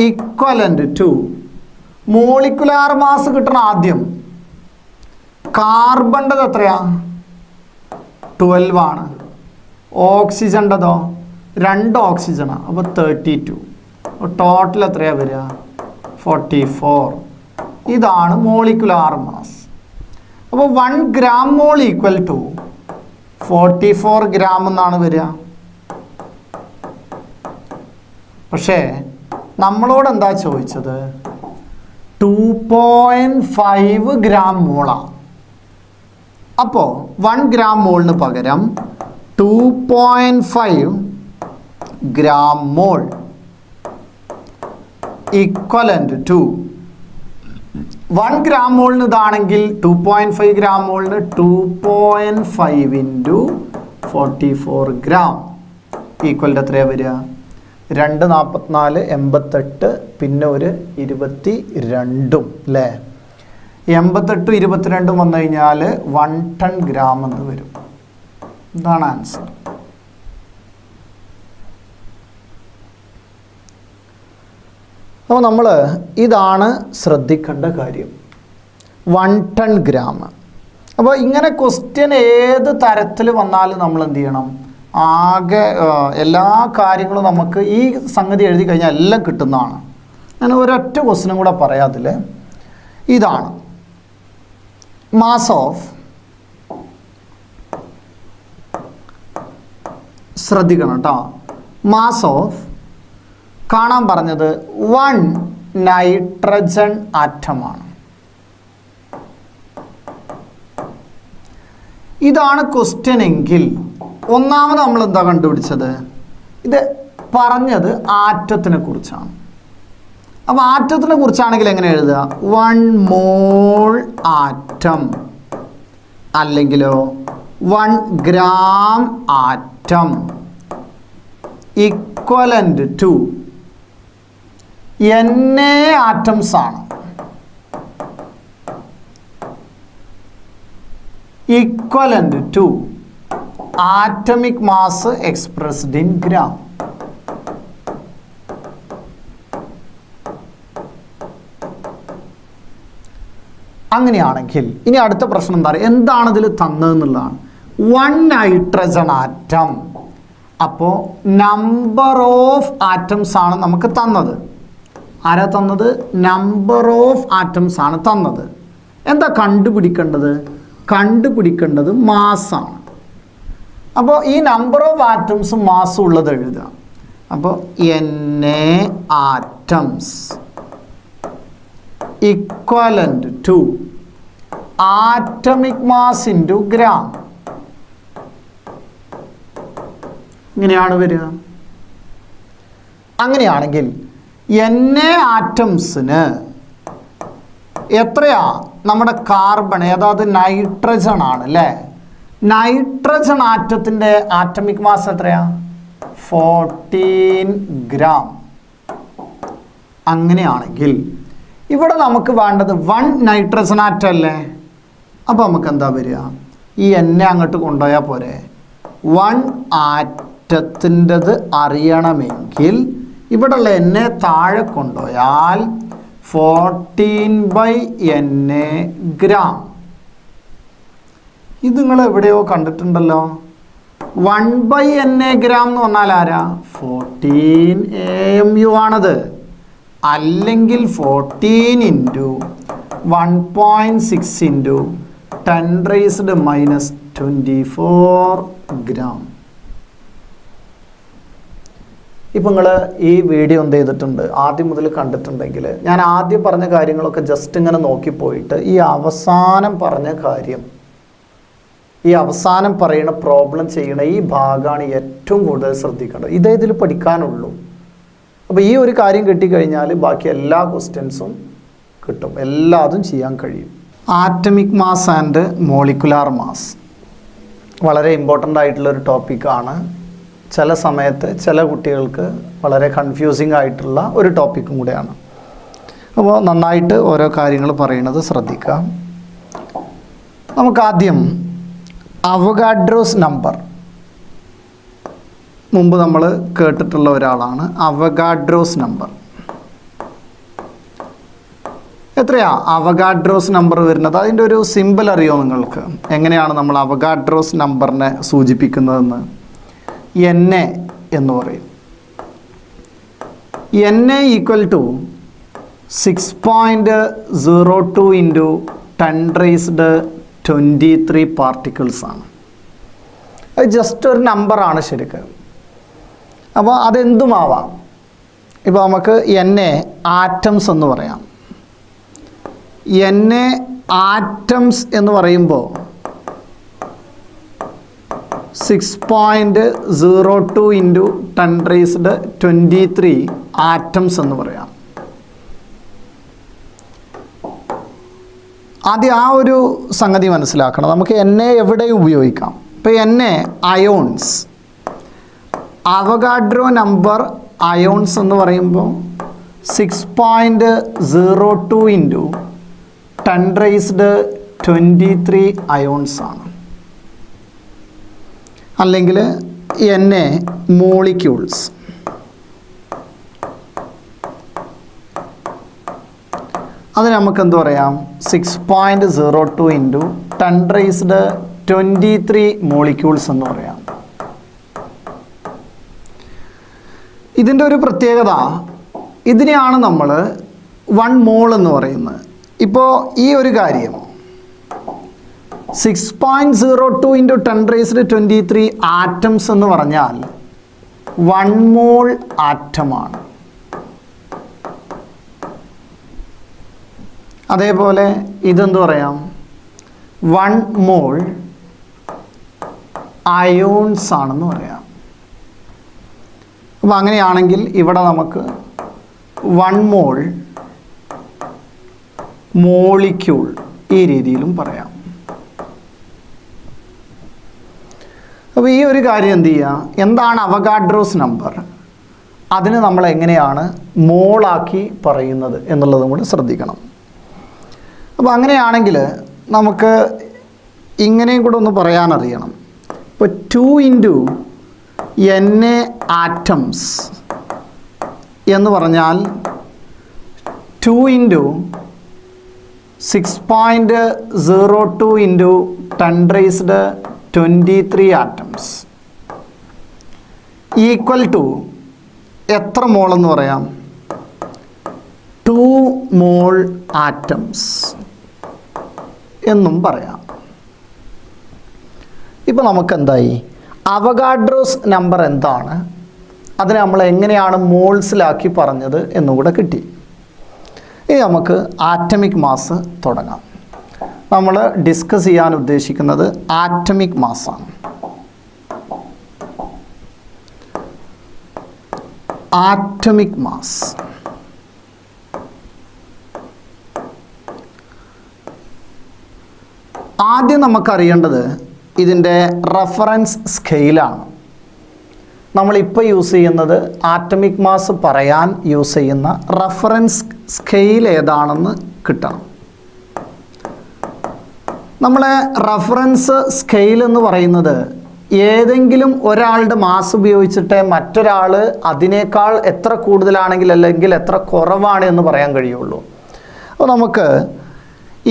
equivalent to molecular mass കിട്ടണം ആദ്യം. കാർബണിൻ്റെത് എത്രയാ? 12 ആണ്. ഓക്സിജൻ്റെതോ? 2 ഓക്സിജനാണ്. അപ്പോൾ 32. ടോട്ടൽ എത്രയാണ് വരിക? 44. ഇതാണ് മോളിക്കുലാർ മാസ്. അപ്പോൾ 1 gram mole equal to 44 gram എന്നാണ് വരിക. പക്ഷേ നമ്മളോട് എന്താ ചോദിച്ചത്? 2.5 ഗ്രാം മോളാണ്. അപ്പോൾ 1 ഗ്രാം മോളിന് പകരം 2.5 gram mole equivalent to 1 gram മോളിന് ഇതാണെങ്കിൽ 2.5 ഗ്രാം മോളിന് 2.5 ഇൻറ്റു 44 ഗ്രാം ഈക്വൽ എത്രയാണ് വരിക? 2 44 88 പിന്നെ ഒരു 22 അല്ലേ? 88 22 വന്നു കഴിഞ്ഞാൽ 1 ടൺ ഗ്രാം എന്ന് വരും. ഇതാണ് ആൻസർ. അപ്പോൾ നമ്മൾ ഇതാണ് ശ്രദ്ധിക്കേണ്ട കാര്യം, 1 ടൺ ഗ്രാം. അപ്പോൾ ഇങ്ങനെ ക്വസ്റ്റ്യൻ ഏത് തരത്തിൽ വന്നാലും നമ്മൾ എന്ത് ചെയ്യണം, ആകെ എല്ലാ കാര്യങ്ങളും നമുക്ക് ഈ സംഗതി എഴുതി കഴിഞ്ഞാൽ എല്ലാം കിട്ടുന്നതാണ്. ഞാൻ ഒരൊറ്റ ക്വസ്റ്റ്യനും കൂടെ പറയാം. അതിൽ ഇതാണ് മാസ് ഓഫ്, ശ്രദ്ധിക്കണം കേട്ടോ, മാസ് ഓഫ് കാണാൻ പറഞ്ഞത് 1 നൈട്രജൻ ആറ്റമാണ്. ഇതാണ് ക്വസ്റ്റ്യൻ എങ്കിൽ ഒന്നാമത് നമ്മൾ എന്താ കണ്ടുപിടിച്ചത്, ഇത് പറഞ്ഞത് ആറ്റത്തിനെ കുറിച്ചാണ്. അപ്പോൾ ആറ്റത്തിനെ കുറിച്ചാണെങ്കിൽ എങ്ങനെ എഴുതുക, 1 മോൾ ആറ്റം, അല്ലെങ്കിലോ 1 gram atom equivalent to Na atoms ആണ്, equivalent to atomic mass expressed in gram. അങ്ങനെയാണെങ്കിൽ ഇനി അടുത്ത പ്രശ്നം എന്താ പറയുക, എന്താണ് ഇതിൽ തന്നതെന്നുള്ളതാണ്. 1 നൈട്രജൻ ആറ്റം, അപ്പോൾ നമ്പർ ഓഫ് ആറ്റംസ് ആണ് നമുക്ക് തന്നത്. ആരാ തന്നത്? നമ്പർ ഓഫ് ആറ്റംസ് ആണ് തന്നത്. എന്താ കണ്ടുപിടിക്കേണ്ടത്? കണ്ടുപിടിക്കേണ്ടത് മാസ്സാണ്. അപ്പോൾ ഈ നമ്പർ ഓഫ് ആറ്റംസ് മാസ് ഉള്ളത് എഴുതുക. അപ്പോൾ Na atoms equivalent to atomic mass into gram. ഇങ്ങനെയാണ് വരിക. അങ്ങനെയാണെങ്കിൽ Na ആറ്റംസിന് എത്രയാ നമ്മുടെ കാർബൺ, ഏതാത് നൈട്രജൻ ആണ് അല്ലേ? നൈട്രജൻ ആറ്റത്തിൻ്റെ ആറ്റമിക് മാസ് എത്രയാ? 14 ഗ്രാം. അങ്ങനെയാണെങ്കിൽ ഇവിടെ നമുക്ക് വേണ്ടത് 1 നൈട്രജൻ ആറ്റം അല്ലേ? അപ്പോൾ നമുക്ക് എന്താ വരിക, ഈ Na അങ്ങോട്ട് കൊണ്ടുപോയാൽ പോരെ. 1 ആറ്റത്തിൻ്റെത് അറിയണമെങ്കിൽ ഇവിടെയുള്ള Na താഴെ കൊണ്ടുപോയാൽ 14/Na ഗ്രാം. ഇത് നിങ്ങൾ എവിടെയോ കണ്ടിട്ടുണ്ടല്ലോ. 1/Na ഗ്രാം എന്ന് പറഞ്ഞാൽ ആരാ? 14 AMU ആണത്. അല്ലെങ്കിൽ 14 × 1.6 × 10⁻⁻24 ഗ്രാം. ഇപ്പം നിങ്ങൾ ഈ വീഡിയോ എന്ത് ചെയ്തിട്ടുണ്ട്, ആദ്യം മുതൽ കണ്ടിട്ടുണ്ടെങ്കിൽ ഞാൻ ആദ്യം പറഞ്ഞ കാര്യങ്ങളൊക്കെ ജസ്റ്റ് ഇങ്ങനെ നോക്കിപ്പോയിട്ട് ഈ അവസാനം പറഞ്ഞ കാര്യം, ഈ അവസാനം പറയുന്ന പ്രോബ്ലം ചെയ്യണ ഈ ഭാഗമാണ് ഏറ്റവും കൂടുതൽ ശ്രദ്ധിക്കേണ്ടത്. ഇതേ ഇതിൽ പഠിക്കാനുള്ളൂ. അപ്പോൾ ഈ ഒരു കാര്യം കിട്ടിക്കഴിഞ്ഞാൽ ബാക്കി എല്ലാ ക്വസ്റ്റ്യൻസും കിട്ടും, എല്ലാതും ചെയ്യാൻ കഴിയും. Atomic mass and molecular mass വളരെ ഇമ്പോർട്ടൻ്റ് ആയിട്ടുള്ളൊരു ടോപ്പിക്കാണ്. ചില സമയത്ത് ചില കുട്ടികൾക്ക് വളരെ കൺഫ്യൂസിങ് ആയിട്ടുള്ള ഒരു ടോപ്പിക്കും കൂടെയാണ്. അപ്പോൾ നന്നായിട്ട് ഓരോ കാര്യങ്ങൾ പറയുന്നത് ശ്രദ്ധിക്കാം. നമുക്കാദ്യം അവഗാഡ്രോസ് നമ്പർ, മുമ്പ് നമ്മൾ കേട്ടിട്ടുള്ള ഒരാളാണ് അവഗാഡ്രോസ് നമ്പർ. എത്രയാ അവഗാഡ്രോസ് നമ്പർ വരുന്നത്? അതിൻ്റെ ഒരു സിമ്പിൾ അറിയോ നിങ്ങൾക്ക്? എങ്ങനെയാണ് നമ്മൾ അവഗാഡ്രോസ് നമ്പറിനെ സൂചിപ്പിക്കുന്നതെന്ന്? Na എന്ന് പറയും. Na = 6.02 × 10⁻23 പാർട്ടിക്കിൾസ് ആണ്. അത് ജസ്റ്റ് ഒരു നമ്പറാണ് ശരിക്കും. അപ്പോൾ അതെന്തുമാവാം. ഇപ്പോൾ നമുക്ക് Na ആറ്റംസ് എന്ന് പറയാം. Na ആറ്റംസ് എന്ന് പറയുമ്പോൾ 6.02 × 10⁻23 ആറ്റംസ് എന്ന് പറയാം. ആദ്യം ആ ഒരു സംഗതി മനസ്സിലാക്കണം. നമുക്ക് Na എവിടെയും ഉപയോഗിക്കാം. ഇപ്പോൾ Na ions, Avogadro number ions എന്ന് പറയുമ്പോൾ 6.02 ഇൻറ്റു 10⁻23 അയോൺസ് ആണ്. അല്ലെങ്കിൽ Na മോളിക്യൂൾസ്. അത് നമുക്ക് എന്ത് പറയാം? 6.02 ഇൻറ്റു 10⁻23 മോളിക്യൂൾസ് എന്ന് പറയാം. ഇതിൻ്റെ ഒരു പ്രത്യേകത, ഇതിനെയാണ് നമ്മൾ 1 മോൾ എന്ന് പറയുന്നത്. ഇപ്പോൾ ഈ ഒരു കാര്യം 6.02 ഇൻറ്റു 10⁻23 ആറ്റംസ് എന്ന് പറഞ്ഞാൽ 1 മോൾ ആറ്റമാണ്. അതേപോലെ ഇതെന്ത് പറയാം? 1 മോൾ അയോൺസ് ആണെന്ന് പറയാം. അപ്പോൾ അങ്ങനെയാണെങ്കിൽ ഇവിടെ നമുക്ക് 1 മോൾ മോളിക്യൂൾ ഈ രീതിയിലും പറയാം. അപ്പോൾ ഈ ഒരു കാര്യം എന്ത് ചെയ്യുക? എന്താണ് അവഗാഡ്രോസ് നമ്പർ? അതിന് നമ്മൾ എങ്ങനെയാണ് മോളാക്കി പറയുന്നത് എന്നുള്ളതും കൂടി ശ്രദ്ധിക്കണം. അപ്പോൾ അങ്ങനെയാണെങ്കിൽ നമുക്ക് ഇങ്ങനെയും കൂടെ ഒന്ന് പറയാനറിയണം. ഇപ്പോൾ 2 ഇൻറ്റു Na ആറ്റംസ് എന്ന് പറഞ്ഞാൽ 2 into 6.02 into 10⁻23 atoms equal to എത്ര മോൾ എന്ന് പറയാം? 2 മോൾ ആറ്റംസ് എന്നും പറയാം. ഇപ്പോൾ നമുക്ക് എന്തായി? അവഗാഡ്രോസ് നമ്പർ എന്താണ്, അതിനെ നമ്മൾ എങ്ങനെയാണ് മോൾസിലാക്കി പറഞ്ഞത് എന്നുകൂടെ കിട്ടി. ഇനി നമുക്ക് ആറ്റമിക് മാസ് തുടങ്ങാം. നമ്മൾ ഡിസ്കസ് ചെയ്യാൻ ഉദ്ദേശിക്കുന്നത് ആറ്റമിക് മാസ്സാണ്. ആറ്റമിക് മാസ് ആദ്യം നമുക്കറിയേണ്ടത് ഇതിൻ്റെ റഫറൻസ് സ്കെയിലാണ്. നമ്മളിപ്പോൾ യൂസ് ചെയ്യുന്നത് ആറ്റമിക് മാസ് പറയാൻ യൂസ് ചെയ്യുന്ന റഫറൻസ് സ്കെയിൽ ഏതാണെന്ന് കിട്ടണം. നമ്മളെ റഫറൻസ് സ്കെയിൽ എന്ന് പറയുന്നത് ഏതെങ്കിലും ഒരാളുടെ മാസ് ഉപയോഗിച്ചിട്ട് മറ്റൊരാൾ അതിനേക്കാൾ എത്ര കൂടുതലാണെങ്കിൽ അല്ലെങ്കിൽ എത്ര കുറവാണ് എന്ന് പറയാൻ കഴിയുള്ളൂ. അപ്പോൾ നമുക്ക്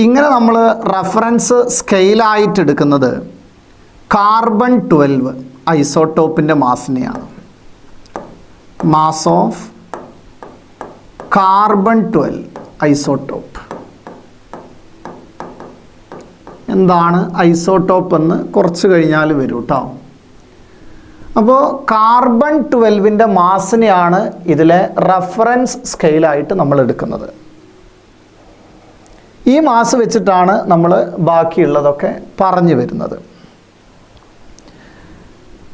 ഇങ്ങനെ നമ്മൾ റഫറൻസ് സ്കെയിലായിട്ട് എടുക്കുന്നത് കാർബൺ 12 ഐസോട്ടോപ്പിൻ്റെ മാസിനെയാണ്. Mass of carbon 12 isotope. എന്താണ് ഐസോട്ടോപ്പ് എന്ന് കുറച്ച് കഴിഞ്ഞാൽ വരും കേട്ടോ. അപ്പോൾ കാർബൺ 12ൻ്റെ മാസിനെയാണ് ഇതിലെ റഫറൻസ് സ്കെയിലായിട്ട് നമ്മൾ എടുക്കുന്നത്. ഈ മാസ് വെച്ചിട്ടാണ് നമ്മൾ ബാക്കിയുള്ളതൊക്കെ പറഞ്ഞു വരുന്നത്.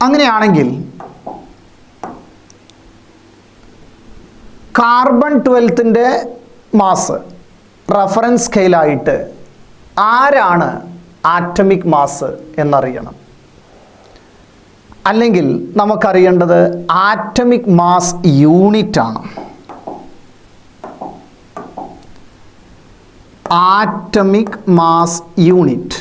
അങ്ങനെയാണെങ്കിൽ കാർബൺ 12ൻ്റെ മാസ് റഫറൻസ് സ്കെയിലായിട്ട് ആരാണ് ആറ്റമിക് മാസ് എന്നറിയണം. അല്ലെങ്കിൽ നമുക്കറിയേണ്ടത് ആറ്റമിക് മാസ് യൂണിറ്റ് ആണ്. Atomic mass unit.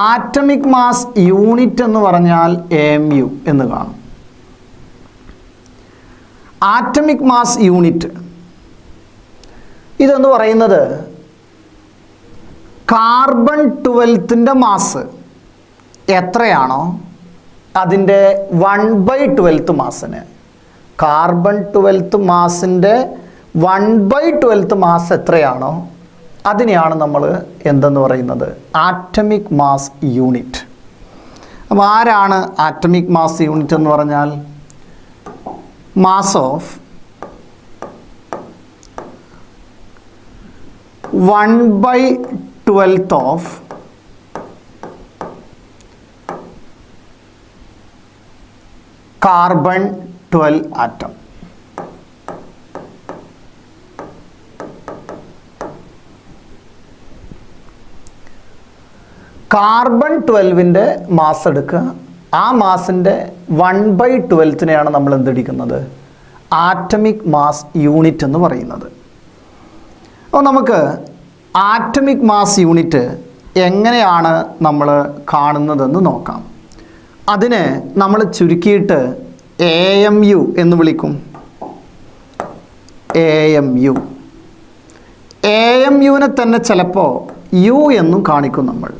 Atomic mass unit എന്ന് പറഞ്ഞാൽ AMU എന്ന് കാണും. ആറ്റമിക് മാസ് യൂണിറ്റ് ഇതെന്ന് പറയുന്നത് കാർബൺ 12ൻ്റെ മാസ് എത്രയാണോ അതിൻ്റെ 1/12 മാസിന്, കാർബൺ 12 മാസിൻ്റെ 1/12 മാസ് എത്രയാണോ അതിനെയാണ് നമ്മൾ എന്തെന്ന് പറയുന്നത്? Atomic mass unit. അപ്പോൾ ആരാണ് ആറ്റമിക് മാസ് യൂണിറ്റ് എന്ന് പറഞ്ഞാൽ? Mass of 1/12 of carbon 12 atom. Carbon 12ൻ്റെ മാസ് എടുക്കുക, ആ മാസിൻ്റെ 1/12നെയാണ് നമ്മൾ എന്തെടുക്കുന്നത്, ആറ്റമിക് മാസ് യൂണിറ്റ് എന്ന് പറയുന്നത്. അപ്പോൾ നമുക്ക് ആറ്റമിക് മാസ് യൂണിറ്റ് എങ്ങനെയാണ് നമ്മൾ കാണുന്നതെന്ന് നോക്കാം. അതിനെ നമ്മൾ ചുരുക്കിയിട്ട് AMU എന്ന് വിളിക്കും. AMUനെ തന്നെ ചിലപ്പോൾ U എന്നും കാണിക്കും നമ്മൾ.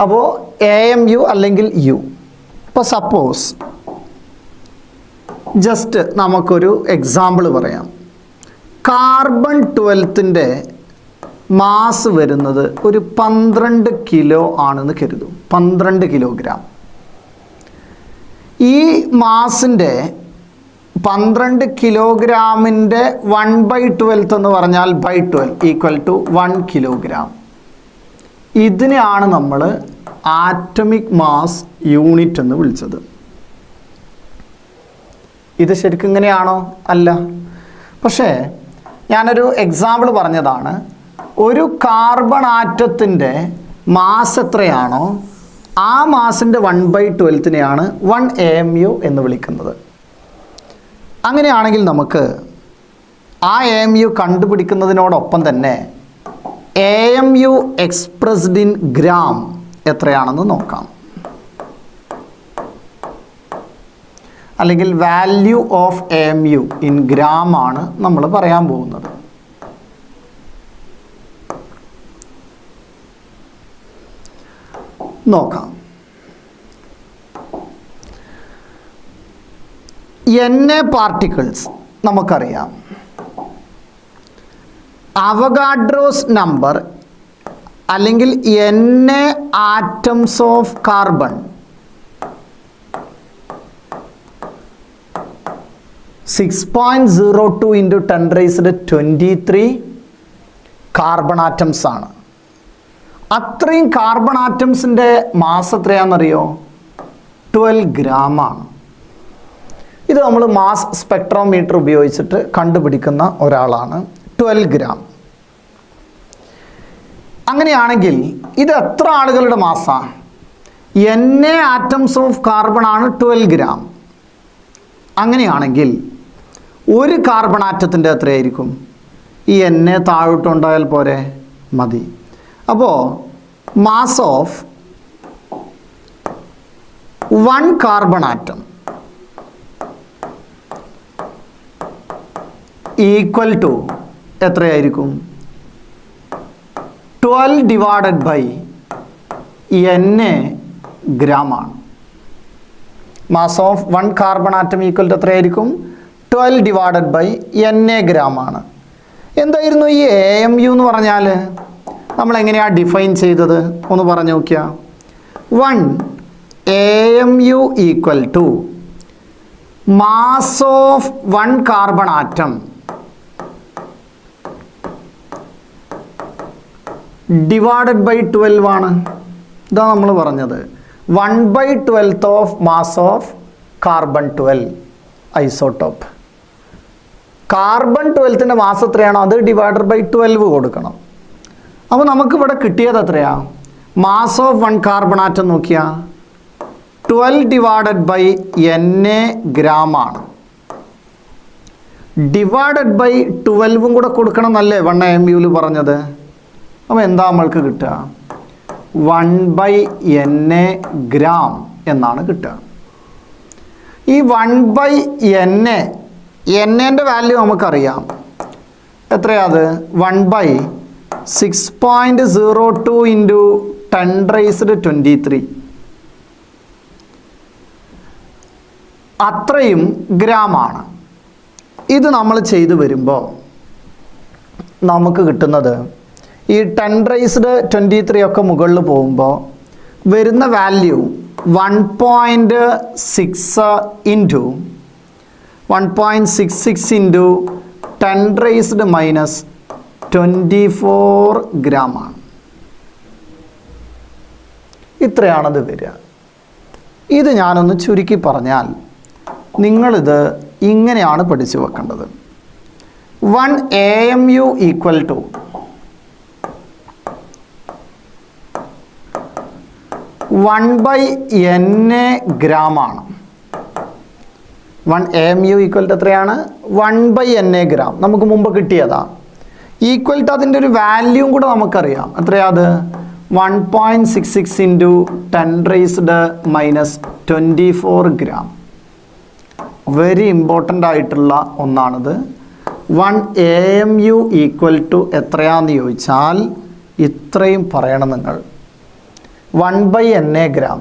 അപ്പോൾ AMU അല്ലെങ്കിൽ U. ഇപ്പോൾ സപ്പോസ് ജസ്റ്റ് നമുക്കൊരു എക്സാമ്പിൾ പറയാം. കാർബൺ 12ൻ്റെ മാസ് വരുന്നത് ഒരു 12 കിലോ ആണെന്ന് കരുതും, 12 കിലോഗ്രാം. ഈ മാസിൻ്റെ 12 കിലോഗ്രാമിൻ്റെ 1/12 എന്ന് പറഞ്ഞാൽ /12 = 1 കിലോഗ്രാം. ഇതിനെയാണ് നമ്മൾ ആറ്റമിക് മാസ് യൂണിറ്റ് എന്ന് വിളിച്ചത്. ഇത് ശരിക്കും ഇങ്ങനെയാണോ? അല്ല. പക്ഷേ ഞാനൊരു എക്സാമ്പിൾ പറഞ്ഞതാണ്. ഒരു കാർബൺ ആറ്റത്തിൻ്റെ മാസ് എത്രയാണോ ആ മാസിൻ്റെ 1/12നെയാണ് 1 AMU എന്ന് വിളിക്കുന്നത്. അങ്ങനെയാണെങ്കിൽ നമുക്ക് ആ AMU കണ്ടുപിടിക്കുന്നതിനോടൊപ്പം തന്നെ AMU എക്സ്പ്രസ്ഡ് ഇൻ ഗ്രാം എത്രയാണെന്ന് നോക്കാം. അല്ലെങ്കിൽ value of AMU in gram ആണ് നമ്മൾ പറയാൻ പോകുന്നത്. നോക്കാം. Na പാർട്ടിക്കിൾസ് നമുക്കറിയാം. അവഗാഡ്രോസ് നമ്പർ അല്ലെങ്കിൽ Na atoms of carbon 6.02 × 10⁻23 carbon atoms ആണ്. അത്രയും കാർബൺ ആറ്റംസിൻ്റെ മാസ് എത്രയാണെന്നറിയോ? 12 ഗ്രാം ആണ്. ഇത് നമ്മൾ മാസ് സ്പെക്ട്രോമീറ്റർ ഉപയോഗിച്ചിട്ട് കണ്ടുപിടിക്കുന്ന ഒരാളാണ്. 12 ഗ്രാം. അങ്ങനെയാണെങ്കിൽ ഇത് എത്ര ആളുകളുടെ മാസാണ്? Na ആറ്റംസ് ഓഫ് കാർബൺ ആണ് 12 ഗ്രാം. അങ്ങനെയാണെങ്കിൽ ഒരു കാർബൺ ആറ്റത്തിൻ്റെ എത്രയായിരിക്കും? ഈ Na താഴോട്ടുണ്ടായാൽ പോരെ? മതി. അപ്പോൾ mass of 1 carbon atom equal to എത്രയായിരിക്കും? 12 / Na ഗ്രാം ആണ്. Mass of 1 carbon atom equal to എത്രയായിരിക്കും? 12 / Na ഗ്രാം ആണ്. എന്തായിരുന്നു ഈ AMU എന്ന് പറഞ്ഞാൽ? നമ്മൾ എങ്ങനെയാണ് ഡിഫൈൻ ചെയ്തത് ഒന്ന് പറഞ്ഞു നോക്കിയാൽ. 1 AMU equal to mass of 1 carbon atom divided by 12 ആണ്. ഇതാ നമ്മൾ പറഞ്ഞത് 1/12 of mass of carbon 12 isotope. Carbon 12ൻ്റെ മാസ് എത്രയാണോ അത് ഡിവൈഡഡ് ബൈ 12 കൊടുക്കണം. അപ്പോൾ നമുക്കിവിടെ കിട്ടിയത് എത്രയാ? മാസ് ഓഫ് 1 കാർബൺ ആറ്റം നോക്കിയാൽ 12 / Na ഗ്രാം ആണ്. ഡിവൈഡഡ് ബൈ 12 കൂടെ കൊടുക്കണം എന്നല്ലേ 1 AMUവിൽ പറഞ്ഞത്. അപ്പോൾ എന്താ നമ്മൾക്ക് കിട്ടുക? 1/Na ഗ്രാം എന്നാണ് കിട്ടുക. ഈ 1/Na ൻ്റെ വാല്യൂ നമുക്കറിയാം. എത്രയാ അത്? 1/6.02 × 10⁻23 അത്രയും ഗ്രാമാണ്. ഇത് നമ്മൾ ചെയ്തു വരുമ്പോൾ നമുക്ക് കിട്ടുന്നത് ഈ 10⁻23 ഒക്കെ മുകളിൽ പോകുമ്പോൾ വരുന്ന വാല്യൂ 1.66 × 10⁻24 ഗ്രാം ആണ്. ഇത്രയാണത് വരിക. ഇത് ഞാനൊന്ന് ചുരുക്കി പറഞ്ഞാൽ നിങ്ങളിത് ഇങ്ങനെയാണ് പഠിച്ചു വെക്കേണ്ടത്. 1 AMU equal to 1/NA gram ആണ്. 1 AMU ഈക്വൽ ടു എത്രയാണ്? 1/NA gram. നമുക്ക് മുമ്പ് കിട്ടിയതാ. ഈക്വൽ ടു അതിൻ്റെ ഒരു വാല്യൂം കൂടെ നമുക്കറിയാം. എത്രയാ അത്? 1.66 ഇൻറ്റു 10⁻⁻24 gram. വെരി ഇമ്പോർട്ടൻ്റ് ആയിട്ടുള്ള ഒന്നാണിത്. 1 AMU ഈക്വൽ ടു എത്രയാണെന്ന് ചോദിച്ചാൽ ഇത്രയും പറയണം നിങ്ങൾ. 1/NA gram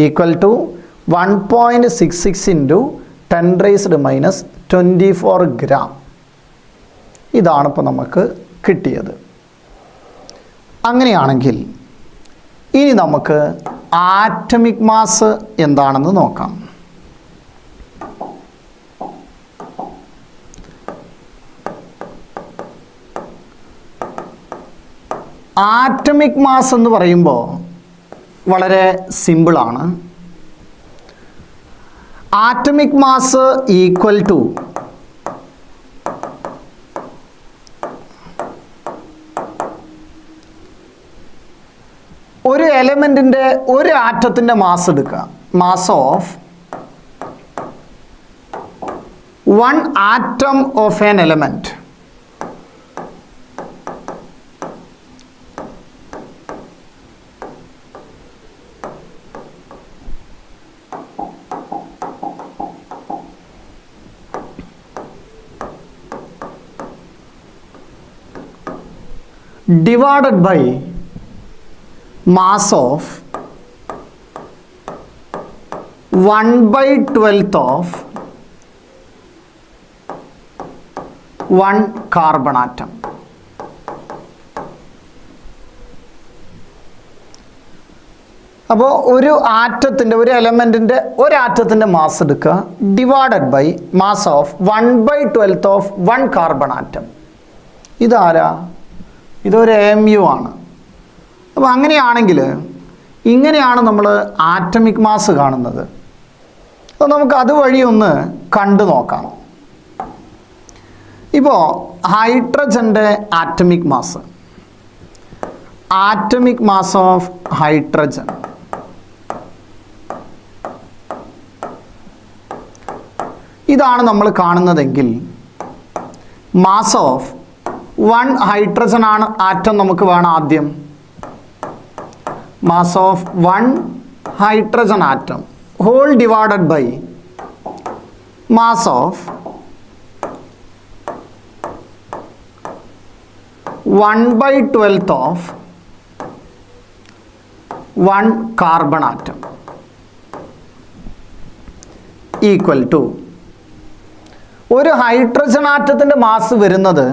equal to 1.66 into 10⁻⁻24 gram. ഇതാണ് ഇപ്പോൾ നമുക്ക് കിട്ടിയത്. അങ്ങനെയാണെങ്കിൽ ഇനി നമുക്ക് ആറ്റമിക് മാസ് എന്താണെന്ന് നോക്കാം. ആറ്റമിക് മാസ് എന്ന് പറയുമ്പോൾ വളരെ സിമ്പിളാണ്. ആറ്റമിക് മാസ് ഈക്വൽ ടു ഒരു എലമെൻറ്റിൻ്റെ ഒരു ആറ്റത്തിൻ്റെ മാസ് എടുക്കുക. Mass of 1 atom of an element divided by mass of 1/12 of 1 carbon atom. അപ്പോൾ ഒരു ആറ്റത്തിൻ്റെ ഒരു എലമെൻറ്റിൻ്റെ ഒരു ആറ്റത്തിൻ്റെ മാസ് എടുക്കുക divided by mass of 1/12 of 1 carbon atom. ഇതാരാ? ഇതൊരു AMU ആണ്. അപ്പോൾ അങ്ങനെയാണെങ്കിൽ ഇങ്ങനെയാണ് നമ്മൾ ആറ്റമിക് മാസ് കാണുന്നത്. അപ്പോൾ നമുക്ക് അതുവഴി ഒന്ന് കണ്ടു നോക്കാം. ഇപ്പോൾ ഹൈഡ്രജൻ്റെ atomic mass, atomic mass of hydrogen ഇതാണ് നമ്മൾ കാണുന്നതെങ്കിൽ മാസ് ഓഫ് 1 ഹൈഡ്രജൻ ആണ് ആറ്റം നമുക്ക് വേണം ആദ്യം. Mass of 1 hydrogen atom whole divided by mass of 1/12 of 1 carbon atom equal to ഒരു ഹൈഡ്രജൻ ആറ്റത്തിൻ്റെ മാസ് വരുന്നത്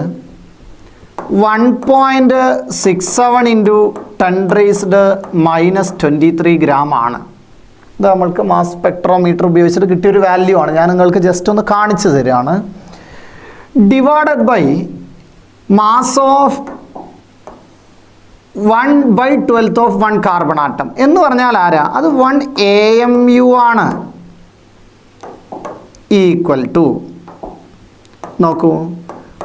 1.67 ഇൻറ്റു 10⁻⁻23 gram ആണ്. ഇത് നമ്മൾക്ക് മാസ് സ്പെക്ട്രോമീറ്റർ ഉപയോഗിച്ചിട്ട് കിട്ടിയൊരു വാല്യൂ ആണ്. ഞാൻ നിങ്ങൾക്ക് ജസ്റ്റ് ഒന്ന് കാണിച്ചു തരികയാണ്. Divided by mass of 1/12 of 1 carbon atom എന്ന് പറഞ്ഞാൽ ആരാ? അത് 1 AMU ആണ്. ഈക്വൽ ടു നോക്കൂ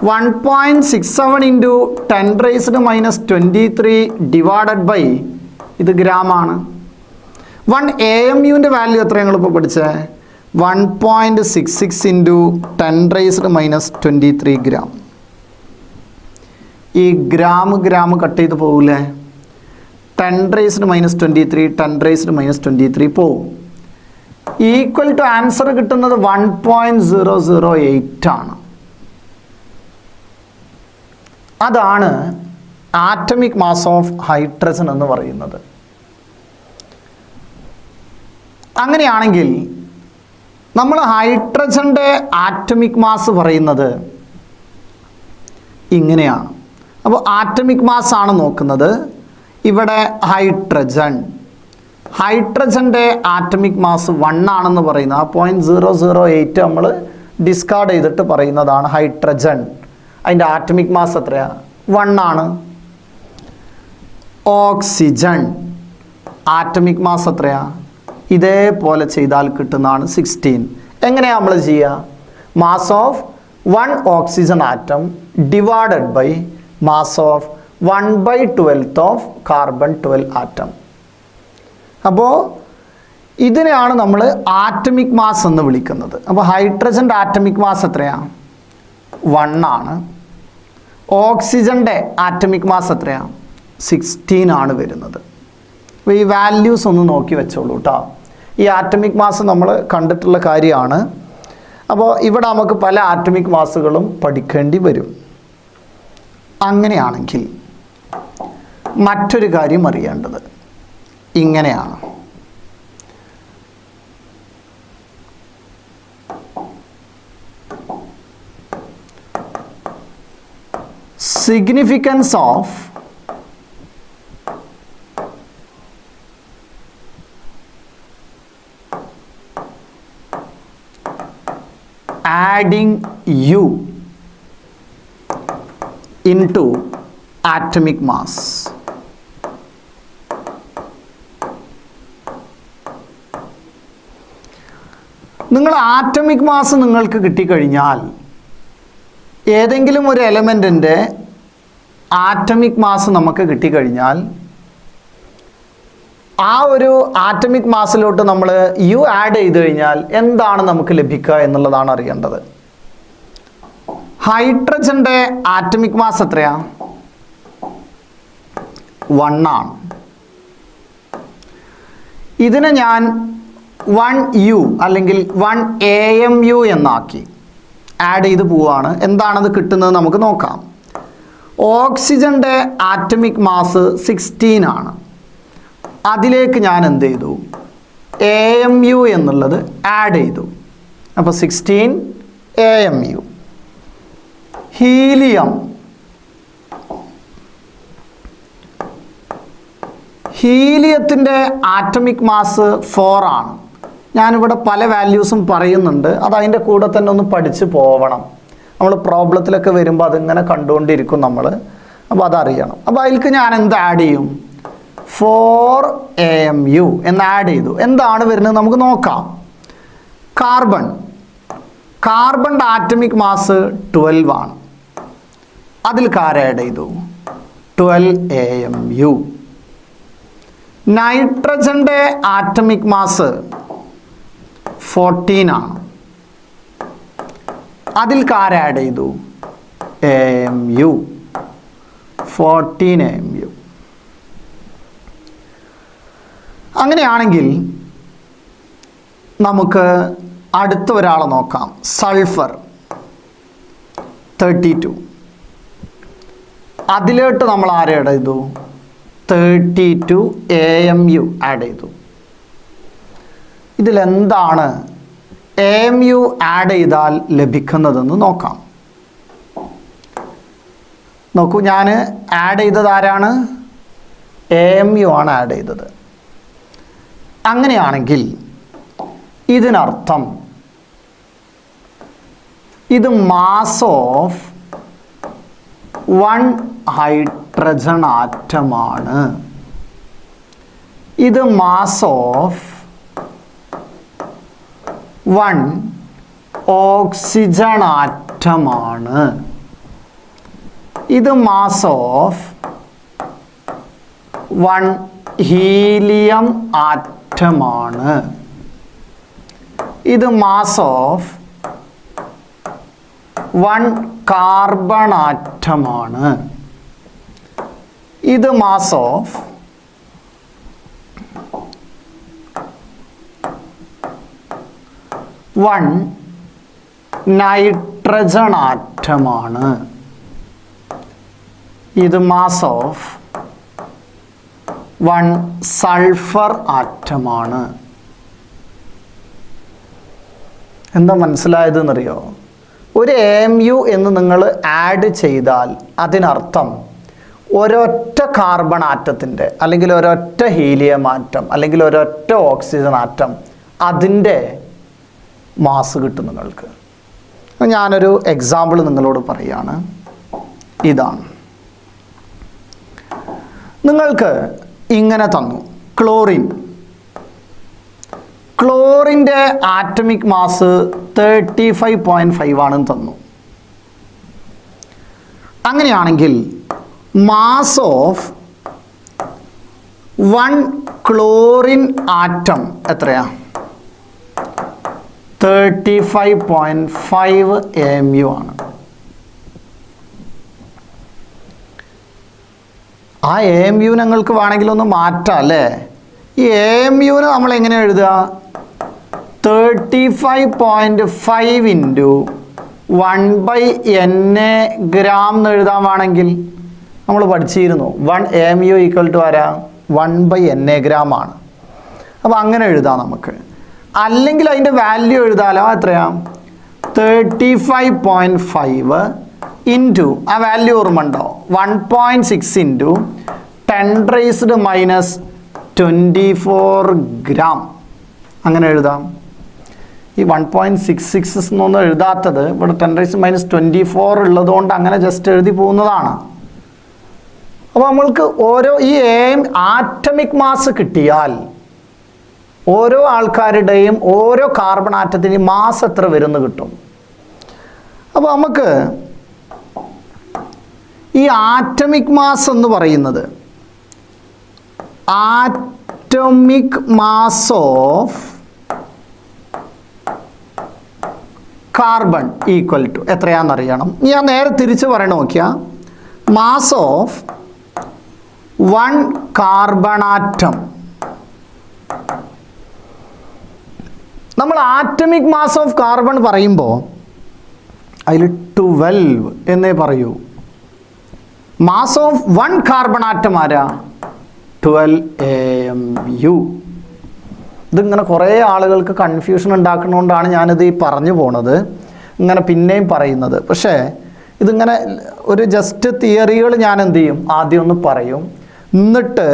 1.67 ഇൻറ്റു 10⁻⁻23 ഡിവൈഡഡ് ബൈ ഇത് ഗ്രാമാണ്. 1 AMUവിൻ്റെ വാല്യൂ എത്ര ഞങ്ങളിപ്പോൾ പഠിച്ചത്? 1.66 ഇൻറ്റു 10⁻⁻23 gram. ഈ ഗ്രാം കട്ട് ചെയ്ത് പോകില്ലേ? 10⁻⁻23 10⁻⁻23 പോവും. ഈക്വൽ ടു ആൻസർ കിട്ടുന്നത് 1.008 ആണ്. അതാണ് ആറ്റമിക് മാസ് ഓഫ് ഹൈഡ്രജൻ എന്ന് പറയുന്നത്. അങ്ങനെയാണെങ്കിൽ നമ്മൾ ഹൈഡ്രജൻ്റെ ആറ്റമിക് മാസ് പറയുന്നത് ഇങ്ങനെയാണ്. അപ്പോൾ ആറ്റമിക് മാസ് ആണ് നോക്കുന്നത്. ഇവിടെ ഹൈഡ്രജൻ്റെ ആറ്റമിക് മാസ് 1 ആണെന്ന് പറയുന്നത്. ആ 0.008 നമ്മൾ ഡിസ്കാർഡ് ചെയ്തിട്ട് പറയുന്നതാണ് ഹൈഡ്രജൻ. അതിൻ്റെ ആറ്റമിക് മാസ് എത്രയാണ്? 1 ആണ്. ഓക്സിജൻ ആറ്റമിക് മാസ് എത്രയാണ്? ഇതേപോലെ ചെയ്താൽ കിട്ടുന്നതാണ് 16. എങ്ങനെയാണ് നമ്മൾ ചെയ്യുക? Mass of 1 oxygen atom divided by mass of 1/12 of carbon 12 atom. അപ്പോൾ ഇതിനെയാണ് നമ്മൾ ആറ്റമിക് മാസ് എന്ന് വിളിക്കുന്നത്. അപ്പോൾ ഹൈഡ്രജൻ്റെ ആറ്റമിക് മാസ് എത്രയാണ്? 1 ആണ്. ഓക്സിജൻ്റെ ആറ്റമിക് മാസ് എത്രയാണ്? 16 ആണ് വരുന്നത്. അപ്പോൾ ഈ വാല്യൂസ് ഒന്ന് നോക്കി വെച്ചോളൂ കേട്ടോ. ഈ ആറ്റമിക് മാസ് നമ്മൾ കണ്ടിട്ടുള്ള കാര്യമാണ്. അപ്പോൾ ഇവിടെ നമുക്ക് പല ആറ്റമിക് മാസുകളും പഠിക്കേണ്ടി വരും. അങ്ങനെയാണെങ്കിൽ മറ്റൊരു കാര്യം അറിയേണ്ടത് ഇങ്ങനെയാണ്. Significance of adding U into atomic mass. നിങ്ങൾ ആറ്റമിക് മാസ് നിങ്ങൾക്ക് കിട്ടിക്കഴിഞ്ഞാൽ ഏതെങ്കിലും ഒരു എലമെൻറ്റിൻ്റെ ആറ്റമിക് മാസ് നമുക്ക് കിട്ടിക്കഴിഞ്ഞാൽ ആ ഒരു ആറ്റമിക് മാസിലോട്ട് നമ്മൾ യു ആഡ് ചെയ്ത് കഴിഞ്ഞാൽ എന്താണ് നമുക്ക് ലഭിക്കുക എന്നുള്ളതാണ് അറിയേണ്ടത്. ഹൈഡ്രജൻ്റെ ആറ്റമിക് മാസ് എത്രയാണ്? 1 ആണ്. ഇതിനെ ഞാൻ 1U അല്ലെങ്കിൽ 1AMU എന്നാക്കി ആഡ് ചെയ്ത് പോവാണ്. എന്താണത് കിട്ടുന്നത് നമുക്ക് നോക്കാം. ഓക്സിജൻ്റെ ആറ്റമിക് മാസ് 16 ആണ്. അതിലേക്ക് ഞാൻ എന്ത് ചെയ്തു? AMU എന്നുള്ളത് ആഡ് ചെയ്തു. അപ്പോൾ 16 AMU. ഹീലിയത്തിൻ്റെ ആറ്റമിക് മാസ് 4 ആണ്. ഞാനിവിടെ പല വാല്യൂസും പറയുന്നുണ്ട്. അത് അതിൻ്റെ കൂടെ തന്നെ ഒന്ന് പഠിച്ച് പോവണം. നമ്മൾ പ്രോബ്ലത്തിലൊക്കെ വരുമ്പോൾ അതിങ്ങനെ കണ്ടുകൊണ്ടിരിക്കും നമ്മൾ. അപ്പോൾ അതറിയണം. അപ്പോൾ അതിലേക്ക് ഞാൻ എന്ത് ആഡ് ചെയ്യും? 4AMU എന്ന് ആഡ് ചെയ്തു. എന്താണ് വരുന്നത് നമുക്ക് നോക്കാം. കാർബണിൻ്റെ ആറ്റമിക് മാസ് 12 ആണ്. അതിൽ ആഡ് ചെയ്തു 12AMU. നൈട്രജൻ്റെ ആറ്റമിക് മാസ് 14 ആണ്. അതിൽ ആഡ് ചെയ്തു AMU, 14AMU. അങ്ങനെയാണെങ്കിൽ നമുക്ക് അടുത്ത ഒരാളെ നോക്കാം. സൾഫർ 32. അതിലോട്ട് നമ്മൾ ആരെ ആഡ് ചെയ്തു? 32AMU ആഡ് ചെയ്തു. ഇതിലെന്താണ് AMU ആഡ് ചെയ്താൽ ലഭിക്കുന്നതെന്ന് നോക്കാം. നോക്കൂ, ഞാൻ ആഡ് ചെയ്തത് ആരാണ്? AMU ആണ് ആഡ് ചെയ്തത്. അങ്ങനെയാണെങ്കിൽ ഇതിനർത്ഥം ഇത് മാസ് ഓഫ് 1 ഹൈഡ്രജൻ ആറ്റമാണ്. ഇത് മാസ് ഓഫ് 1 ഓക്സിജൻ ആറ്റമാണ്. ഇത് മാസ് ഓഫ് 1 ഹീലിയം ആറ്റമാണ്. ഇത് മാസ് ഓഫ് 1 കാർബൺ ആറ്റമാണ്. ഇത് മാസ് ഓഫ് 1 നൈട്രജൻ ആറ്റമാണ്. ഇത് മാസ് ഓഫ് 1 സൾഫർ ആറ്റമാണ്. എന്താ മനസ്സിലായതെന്നറിയോ? ഒരു AMU എന്ന് നിങ്ങൾ ആഡ് ചെയ്താൽ അതിനർത്ഥം ഒരൊറ്റ കാർബൺ ആറ്റത്തിൻ്റെ അല്ലെങ്കിൽ ഒരൊറ്റ ഹീലിയം ആറ്റം അല്ലെങ്കിൽ ഒരൊറ്റ ഓക്സിജൻ ആറ്റം അതിൻ്റെ മാസ് കിട്ടും നിങ്ങൾക്ക്. ഞാനൊരു എക്സാമ്പിൾ നിങ്ങളോട് പറയുകയാണ്. ഇതാണ്. നിങ്ങൾക്ക് ഇങ്ങനെ തന്നു ക്ലോറിൻ്റെ ആറ്റമിക് മാസ് 35.5 ആണെന്ന് തന്നു. അങ്ങനെയാണെങ്കിൽ മാസ് ഓഫ് 1 ക്ലോറിൻ ആറ്റം എത്രയാ? 35.5 AMU ആണ്. ആ AMU ഞങ്ങൾക്ക് വേണമെങ്കിൽ ഒന്ന് മാറ്റാം അല്ലേ? ഈ AMU നമ്മൾ എങ്ങനെ എഴുതുക? 35.5 ഇൻറ്റു 1/NA ഗ്രാം എന്ന് എഴുതാൻ വേണമെങ്കിൽ നമ്മൾ പഠിച്ചിരുന്നു. 1 AMU ഈക്വൽ ടു ആരാ? 1/NA ഗ്രാം ആണ്. അപ്പോൾ അങ്ങനെ എഴുതാം നമുക്ക്. അല്ലെങ്കിൽ അതിൻ്റെ വാല്യൂ എഴുതാലോ. എത്രയാ? 35.5 ഇൻറ്റു ആ വാല്യൂ ഓർമ്മ ഉണ്ടോ? 1.6 ഇൻറ്റു 10⁻⁻24 ഗ്രാം. അങ്ങനെ എഴുതാം. ഈ 1.66 എന്നൊന്നും എഴുതാത്തത് ഇവിടെ 10⁻24 ഉള്ളതുകൊണ്ട് അങ്ങനെ ജസ്റ്റ് എഴുതി പോകുന്നതാണ്. അപ്പോൾ നമ്മൾക്ക് ഓരോ ഈ ആറ്റമിക് മാസ് കിട്ടിയാൽ ഓരോ ആൾക്കാരുടെയും ഓരോ കാർബൺ ആറ്റത്തിൻ്റെയും മാസ് എത്ര വരുമെന്ന് കിട്ടും. അപ്പോൾ നമുക്ക് ഈ ആറ്റമിക് മാസ് എന്ന് പറയുന്നത് atomic mass of carbon equal to എത്രയാണെന്നറിയണം. ഞാൻ നേരെ തിരിച്ച് പറയണ നോക്കിയാൽ മാസ് ഓഫ് 1 കാർബൺ ആറ്റം. നമ്മൾ ആറ്റമിക് മാസ് ഓഫ് കാർബൺ പറയുമ്പോൾ അതിൽ 12 എന്നേ പറയൂ. മാസ് ഓഫ് 1 കാർബൺ ആറ്റം ആരാ? 12 AMU. ഇതിങ്ങനെ കുറേ ആളുകൾക്ക് കൺഫ്യൂഷൻ ഉണ്ടാക്കുന്നതുകൊണ്ടാണ് ഞാനിത് ഈ പറഞ്ഞു പോണത്, ഇങ്ങനെ പിന്നെയും പറയുന്നത്. പക്ഷേ ഇതിങ്ങനെ ഒരു ജസ്റ്റ് തിയറികൾ ഞാൻ എന്ത് ചെയ്യും, ആദ്യം ഒന്ന് പറയും, എന്നിട്ട്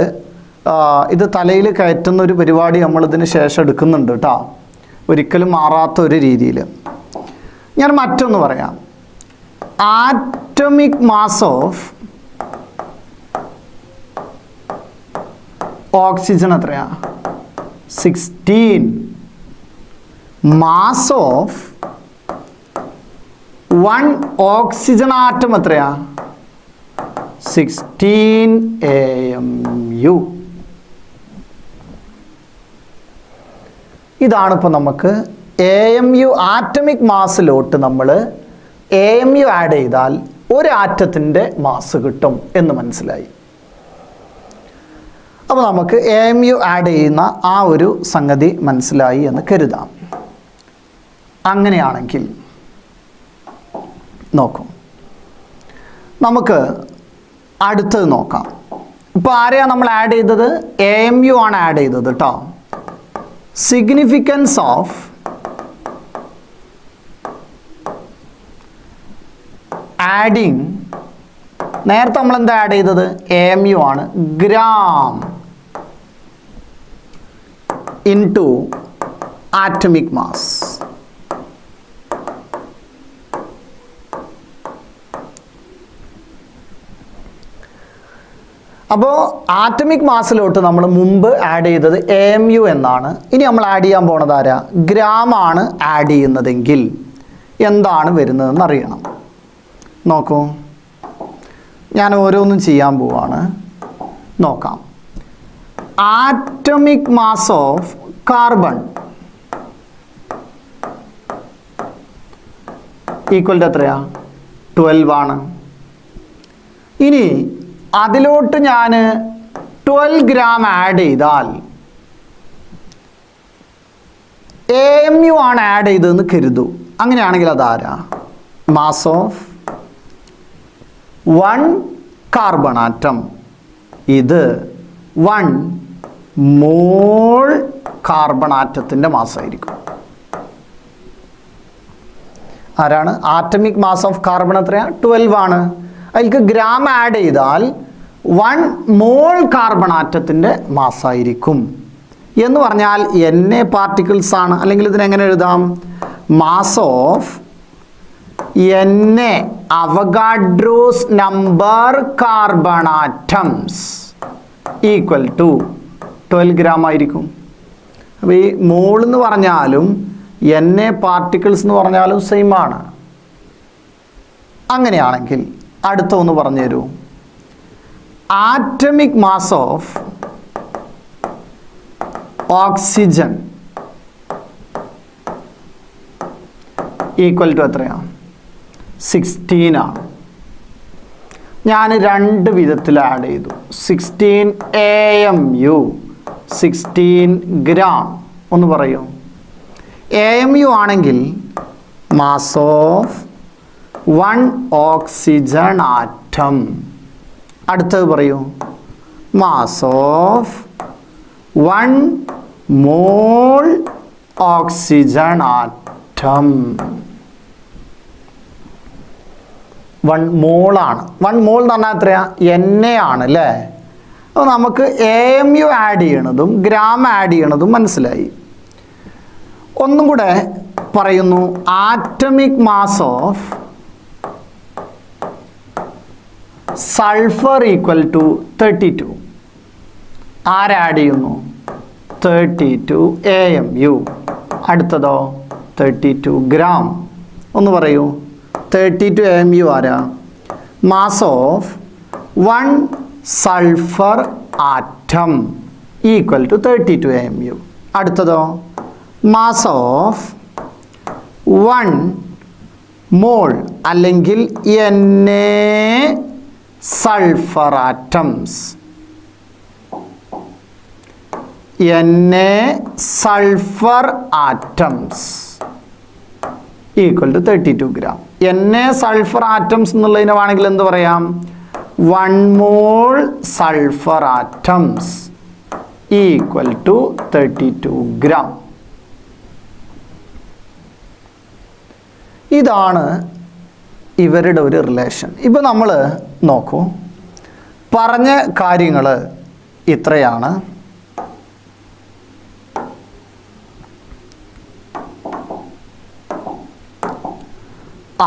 ഇത് തലയിൽ കയറ്റുന്ന ഒരു പരിപാടി നമ്മളിതിന് ശേഷം എടുക്കുന്നുണ്ട് കേട്ടോ, ഒരിക്കലും മാറാത്ത ഒരു രീതിയിൽ. ഞാൻ മറ്റൊന്ന് പറയാം. ആറ്റമിക് മാസ് ഓഫ് ഓക്സിജൻ എത്രയാ? 16. മാസ് ഓഫ് 1 ഓക്സിജൻ ആറ്റം എത്രയാ? 16 AMU. ഇതാണ് ഇപ്പോൾ നമുക്ക് AMU ആറ്റമിക് മാസിലോട്ട് നമ്മൾ AMU ആഡ് ചെയ്താൽ ഒരു ആറ്റത്തിൻ്റെ മാസ് കിട്ടും എന്ന് മനസ്സിലായി. അപ്പോൾ നമുക്ക് AMU ആഡ് ചെയ്യുന്ന ആ ഒരു സംഗതി മനസ്സിലായി എന്ന് കരുതാം. അങ്ങനെയാണെങ്കിൽ നോക്കും, നമുക്ക് അടുത്തത് നോക്കാം. ഇപ്പോൾ ആരെയാണ് നമ്മൾ ആഡ് ചെയ്തത്? AMU ആണ് ആഡ് ചെയ്തത് കേട്ടോ. സിഗ്നിഫിക്കൻസ് ഓഫ് ആഡിങ്, നേരത്തെ നമ്മൾ എന്താ ആഡ് ചെയ്തത്? AMU ആണ്. Gram into atomic mass. അപ്പോൾ ആറ്റമിക് മാസിലോട്ട് നമ്മൾ മുമ്പ് ആഡ് ചെയ്തത് AMU എന്നാണ്. ഇനി നമ്മൾ ആഡ് ചെയ്യാൻ പോണത് ആരാ? ഗ്രാം ആണ് ആഡ് ചെയ്യുന്നതെങ്കിൽ എന്താണ് വരുന്നതെന്ന് അറിയണം. നോക്കൂ, ഞാൻ ഓരോന്നും ചെയ്യാൻ പോവാണ്. നോക്കാം. Atomic mass of carbon equal to എത്രയാ? 12 ആണ്. ഇനി അതിലോട്ട് ഞാൻ 12 ഗ്രാം ആഡ് ചെയ്താൽ AMU ആണ് ആഡ് ചെയ്തതെന്ന് കരുതൂ. അങ്ങനെയാണെങ്കിൽ അതാരാ? Mass of 1 carbon atom. ഇത് 1 മോൾ കാർബൺ ആറ്റത്തിൻ്റെ മാസമായിരിക്കും. ആരാണ്? ആറ്റമിക് മാസ് ഓഫ് കാർബൺ എത്രയാണ്? 12 ആണ്. അതിലേക്ക് ഗ്രാം ആഡ് ചെയ്താൽ 1 മോൾ കാർബൺ ആറ്റത്തിൻ്റെ മാസമായിരിക്കും. എന്ന് പറഞ്ഞാൽ NA പാർട്ടിക്കിൾസ് ആണ്. അല്ലെങ്കിൽ ഇതിനെങ്ങനെ എഴുതാം? Mass of NA Avogadro's number carbon atoms equal to 12 gram ആയിരിക്കും. അപ്പോൾ ഈ മോൾ എന്ന് പറഞ്ഞാലും NA പാർട്ടിക്കിൾസ് എന്ന് പറഞ്ഞാലും സെയിം ആണ്. അങ്ങനെയാണെങ്കിൽ അടുത്ത ഒന്ന് പറഞ്ഞു തരൂ. Atomic mass of oxygen equal to എത്രയാണ്? 16 ആണ്. ഞാൻ രണ്ട് വിധത്തിൽ ആഡ് ചെയ്തു. 16 AMU 16 ഗ്രാം. ഒന്ന് പറയൂ. AMU ആണെങ്കിൽ മാസ് ഓഫ് 1 ഓക്സിജൻ ആറ്റം. അടുത്തത് പറയൂ. Mass of 1 mole oxygen atom. 1 മോളാണ്. 1 മോൾ എന്ന് പറഞ്ഞാൽ എത്രയാ? NA ആണ് അല്ലേ? അപ്പോൾ നമുക്ക് AMU ആഡ് ചെയ്യണതും ഗ്രാം ആഡ് ചെയ്യണതും മനസ്സിലായി. ഒന്നും കൂടെ പറയുന്നു. Atomic mass of sulphur equal to 32. ആരാഡ് ചെയ്യുന്നു? 32 AMU. അടുത്തതോ 32 ഗ്രാം. ഒന്ന് പറയൂ. 32 AMU ആരാ? Mass of 1 sulphur atom equal to 32 AMU. അടുത്തതോ മാസ് ഓഫ് 1 മോൾ അല്ലെങ്കിൽ NA sulphur atoms. NA sulphur atoms equal to 32 gram. NA sulphur atoms എന്നുള്ളതിനെ വേണമെങ്കിൽ എന്ത് പറയാം? 1 mole sulphur atoms equal to 32 gram. ഇതാണ് ഇവരുടെ ഒരു റിലേഷൻ. ഇപ്പോൾ നമ്മൾ നോക്കൂ. പറഞ്ഞ കാര്യങ്ങൾ ഇത്രയാണ്.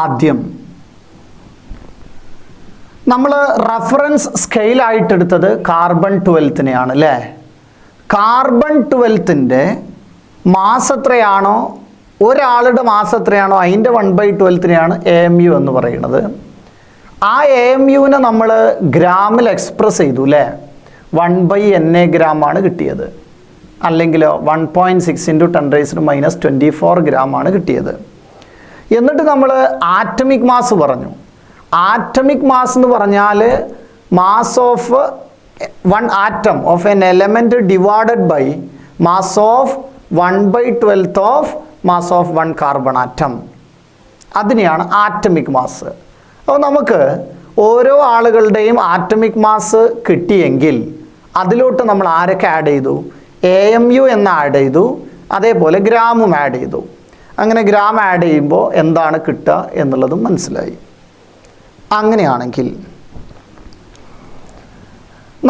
ആദ്യം നമ്മൾ റഫറൻസ് സ്കെയിലായിട്ടെടുത്തത് കാർബൺ 12നെയാണ് അല്ലേ? കാർബൺ 12ൻ്റെ മാസ് എത്രയാണോ, ഒരാളുടെ മാസ് എത്രയാണോ അതിൻ്റെ 1/12നെയാണ് AMU എന്ന് പറയുന്നത്. ആ AMUവിനെ നമ്മൾ ഗ്രാമിൽ എക്സ്പ്രസ് ചെയ്തു അല്ലേ? 1/NA ഗ്രാമാണ് കിട്ടിയത്. അല്ലെങ്കിലോ 1.6 × 10⁻⁻24 ഗ്രാമാണ് കിട്ടിയത്. എന്നിട്ട് നമ്മൾ ആറ്റമിക് മാസ് പറഞ്ഞു. ആറ്റമിക് മാസ് എന്ന് പറഞ്ഞാൽ mass of 1 atom of an element divided by mass of 1/12 of mass of 1 carbon atom. അതിനെയാണ് ആറ്റമിക് മാസ്. അപ്പോൾ നമുക്ക് ഓരോ ആളുകളുടെയും ആറ്റമിക് മാസ് കിട്ടിയെങ്കിൽ അതിലോട്ട് നമ്മൾ ആരൊക്കെ ആഡ് ചെയ്തു? AMU എന്ന് ആഡ് ചെയ്തു. അതേപോലെ ഗ്രാമും ആഡ് ചെയ്തു. അങ്ങനെ ഗ്രാം ആഡ് ചെയ്യുമ്പോൾ എന്താണ് കിട്ടുക എന്നുള്ളതും മനസ്സിലായി. അങ്ങനെയാണെങ്കിൽ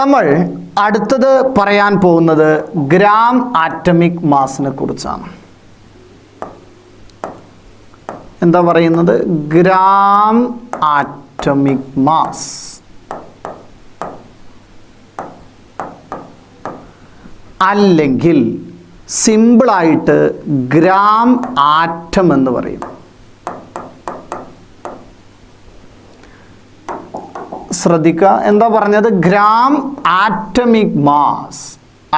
നമ്മൾ അടുത്തത് പറയാൻ പോകുന്നത് ഗ്രാം ആറ്റമിക് മാസിനെ കുറിച്ചാണ്. എന്താ പറയുന്നത്? Gram atomic mass. അല്ലെങ്കിൽ സിമ്പിളായിട്ട് ഗ്രാം ആറ്റം എന്ന് പറയും. ശ്രദ്ധിക്കുക. എന്താ പറഞ്ഞത്? ഗ്രാം ആറ്റമിക് മാസ്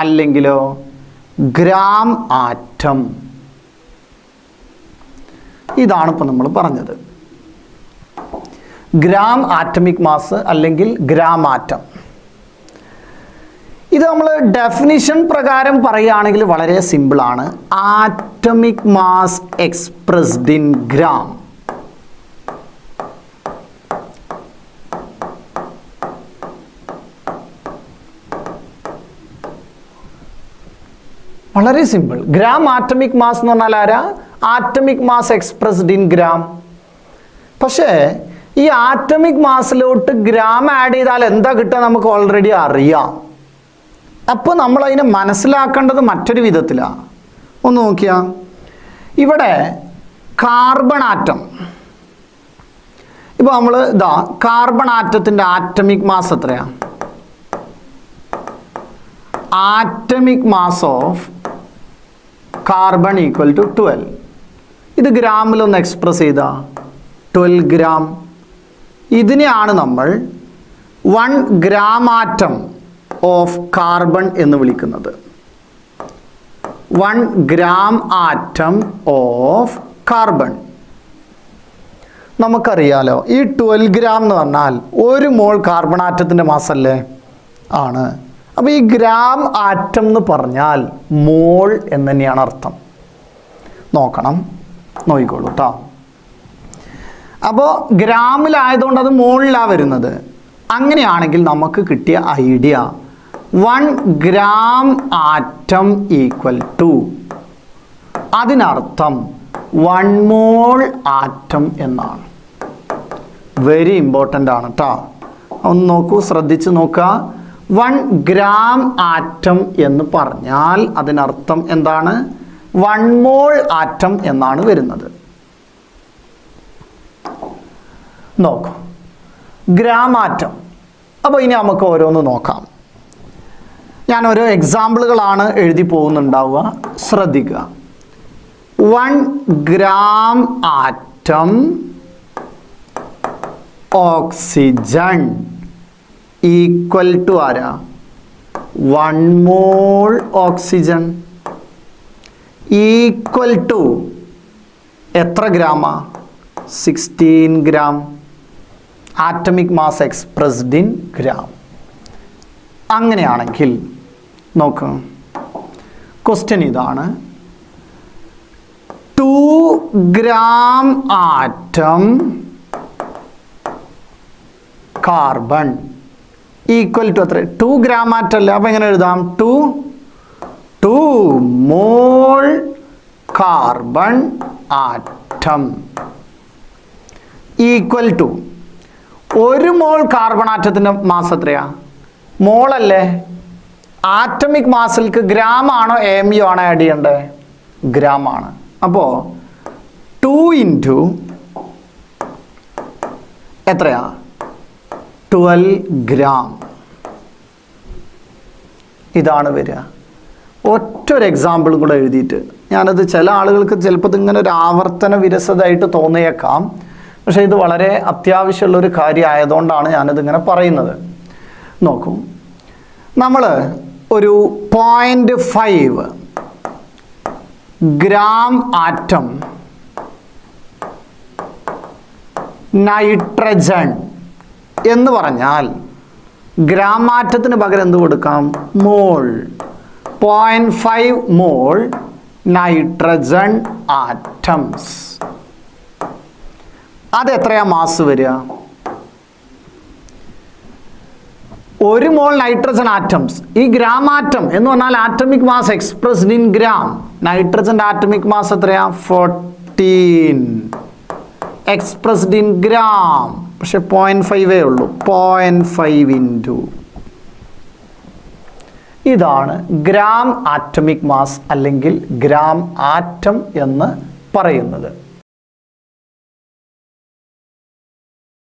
അല്ലെങ്കിലോ ഗ്രാം ആറ്റം. ഇതാണ് ഇപ്പോൾ നമ്മൾ പറഞ്ഞത്. ഗ്രാം ആറ്റമിക് മാസ് അല്ലെങ്കിൽ ഗ്രാം ആറ്റം. ഇത് നമ്മൾ ഡെഫിനിഷൻ പ്രകാരം പറയുകയാണെങ്കിൽ വളരെ സിമ്പിളാണ്. Atomic mass expressed in gram. വളരെ സിമ്പിൾ. ഗ്രാം ആറ്റമിക് മാസ് എന്ന് പറഞ്ഞാൽ ആരാ? Atomic mass expressed in gram. പക്ഷേ ഈ ആറ്റമിക് മാസിലോട്ട് ഗ്രാം ആഡ് ചെയ്താൽ എന്താ കിട്ടുക നമുക്ക് ഓൾറെഡി അറിയാം. അപ്പോൾ നമ്മൾ അതിനെ മനസ്സിലാക്കേണ്ടത് മറ്റൊരു വിധത്തിലാണ്. ഒന്ന് നോക്കിയാൽ ഇവിടെ കാർബൺ ആറ്റം. ഇപ്പോൾ നമ്മൾ ഇതാ കാർബൺ ആറ്റത്തിൻ്റെ ആറ്റമിക് മാസ് എത്രയാണ്? Atomic mass of carbon equal to 12. ഇത് ഗ്രാമിലൊന്ന് എക്സ്പ്രസ് ചെയ്താൽ 12 ഗ്രാം. ഇതിനെയാണ് നമ്മൾ 1 ഗ്രാം ആറ്റം ഓഫ് കാർബൺ എന്ന് വിളിക്കുന്നത്. 1 gram atom of carbon. നമുക്കറിയാലോ ഈ 12 gram എന്ന് പറഞ്ഞാൽ 1 മോൾ കാർബൺ ആറ്റത്തിൻ്റെ മാസ് അല്ലേ? ആണ്. അപ്പോൾ ഈ ഗ്രാം ആറ്റം എന്ന് പറഞ്ഞാൽ മോൾ എന്ന് തന്നെയാണ് അർത്ഥം. നോക്കിക്കോളൂ കേട്ടോ. അപ്പോൾ ഗ്രാമിലായതുകൊണ്ട് അത് മോളിലാണ് വരുന്നത്. അങ്ങനെയാണെങ്കിൽ നമുക്ക് കിട്ടിയ idea 1 gram atom equal to, അതിനർത്ഥം 1 മോൾ ആറ്റം എന്നാണ്. വെരി ഇമ്പോർട്ടൻ്റ് ആണ് കേട്ടോ. ഒന്ന് നോക്കൂ, ശ്രദ്ധിച്ച് നോക്കുക. 1 gram ആറ്റം എന്ന് പറഞ്ഞാൽ അതിനർത്ഥം എന്താണ്? 1 മോൾ ആറ്റം എന്നാണ് വരുന്നത്. നോക്കൂ, ഗ്രാം ആറ്റം. അപ്പോൾ ഇനി നമുക്ക് ഓരോന്ന് നോക്കാം. ഞാൻ ഓരോ എക്സാമ്പിളുകളാണ് എഴുതി പോകുന്നുണ്ടാവുക, ശ്രദ്ധിക്കുക. 1 gram atom oxygen equal to ആരാ? 1 മോൾ ഓക്സിജൻ ഈക്വൽ ടു എത്ര ഗ്രാമാ? 16 gram. Atomic mass expressed in gram. അങ്ങനെയാണെങ്കിൽ നോക്ക്, ക്വസ്റ്റ്യൻ ഇതാണ്. 2 gram atom carbon equal to എത്ര? 2 gram ആറ്റം അല്ലേ? അപ്പോൾ എങ്ങനെ എഴുതാം? 2 mole carbon atom equal to 1 mole carbon ആറ്റത്തിൻ്റെ മാസ് എത്രയാ? മോളല്ലേ? ആറ്റമിക് മാസിൽക്ക് ഗ്രാം ആണോ AMU ആണോ ആഡ് ചെയ്യേണ്ടത്? ഗ്രാം ആണ്. അപ്പോൾ 2 ഇൻറ്റു എത്രയാ? 12 gram. ഇതാണ് വരിക. ഒറ്റൊരു എക്സാമ്പിളും കൂടെ എഴുതിയിട്ട് ഞാനത്, ചില ആളുകൾക്ക് ചിലപ്പോൾ ഇതിങ്ങനെ ഒരു ആവർത്തന വിരസതയായിട്ട് തോന്നിയേക്കാം, പക്ഷേ ഇത് വളരെ അത്യാവശ്യമുള്ളൊരു കാര്യമായതുകൊണ്ടാണ് ഞാനിതിങ്ങനെ പറയുന്നത്. നോക്കൂ, നമ്മൾ ഒരു 0.5 gram ആറ്റം നൈട്രജൻ എന്ന് പറഞ്ഞാൽ ഗ്രാം ആറ്റത്തിന് പകരം എന്ത് കൊടുക്കാം? മോൾ. 0.5 mole nitrogen atoms. അത് എത്രയാ മാസ് വരിക? 1 മോൾ നൈട്രജൻ ആറ്റംസ്. ഈ ഗ്രാം ആറ്റം എന്ന് പറഞ്ഞാൽ atomic mass expressed in gram. നൈട്രജൻ്റെ ആറ്റമിക് മാസ് എത്രയാ? 14 എക്സ്പ്രസ്ഡ് ഇൻ ഗ്രാം. പക്ഷെ 0.5 ഉള്ളൂ. 0.5 ഇൻറ്റു ഇതാണ് ഗ്രാം ആറ്റമിക് മാസ് അല്ലെങ്കിൽ ഗ്രാം ആറ്റം എന്ന് പറയുന്നത്.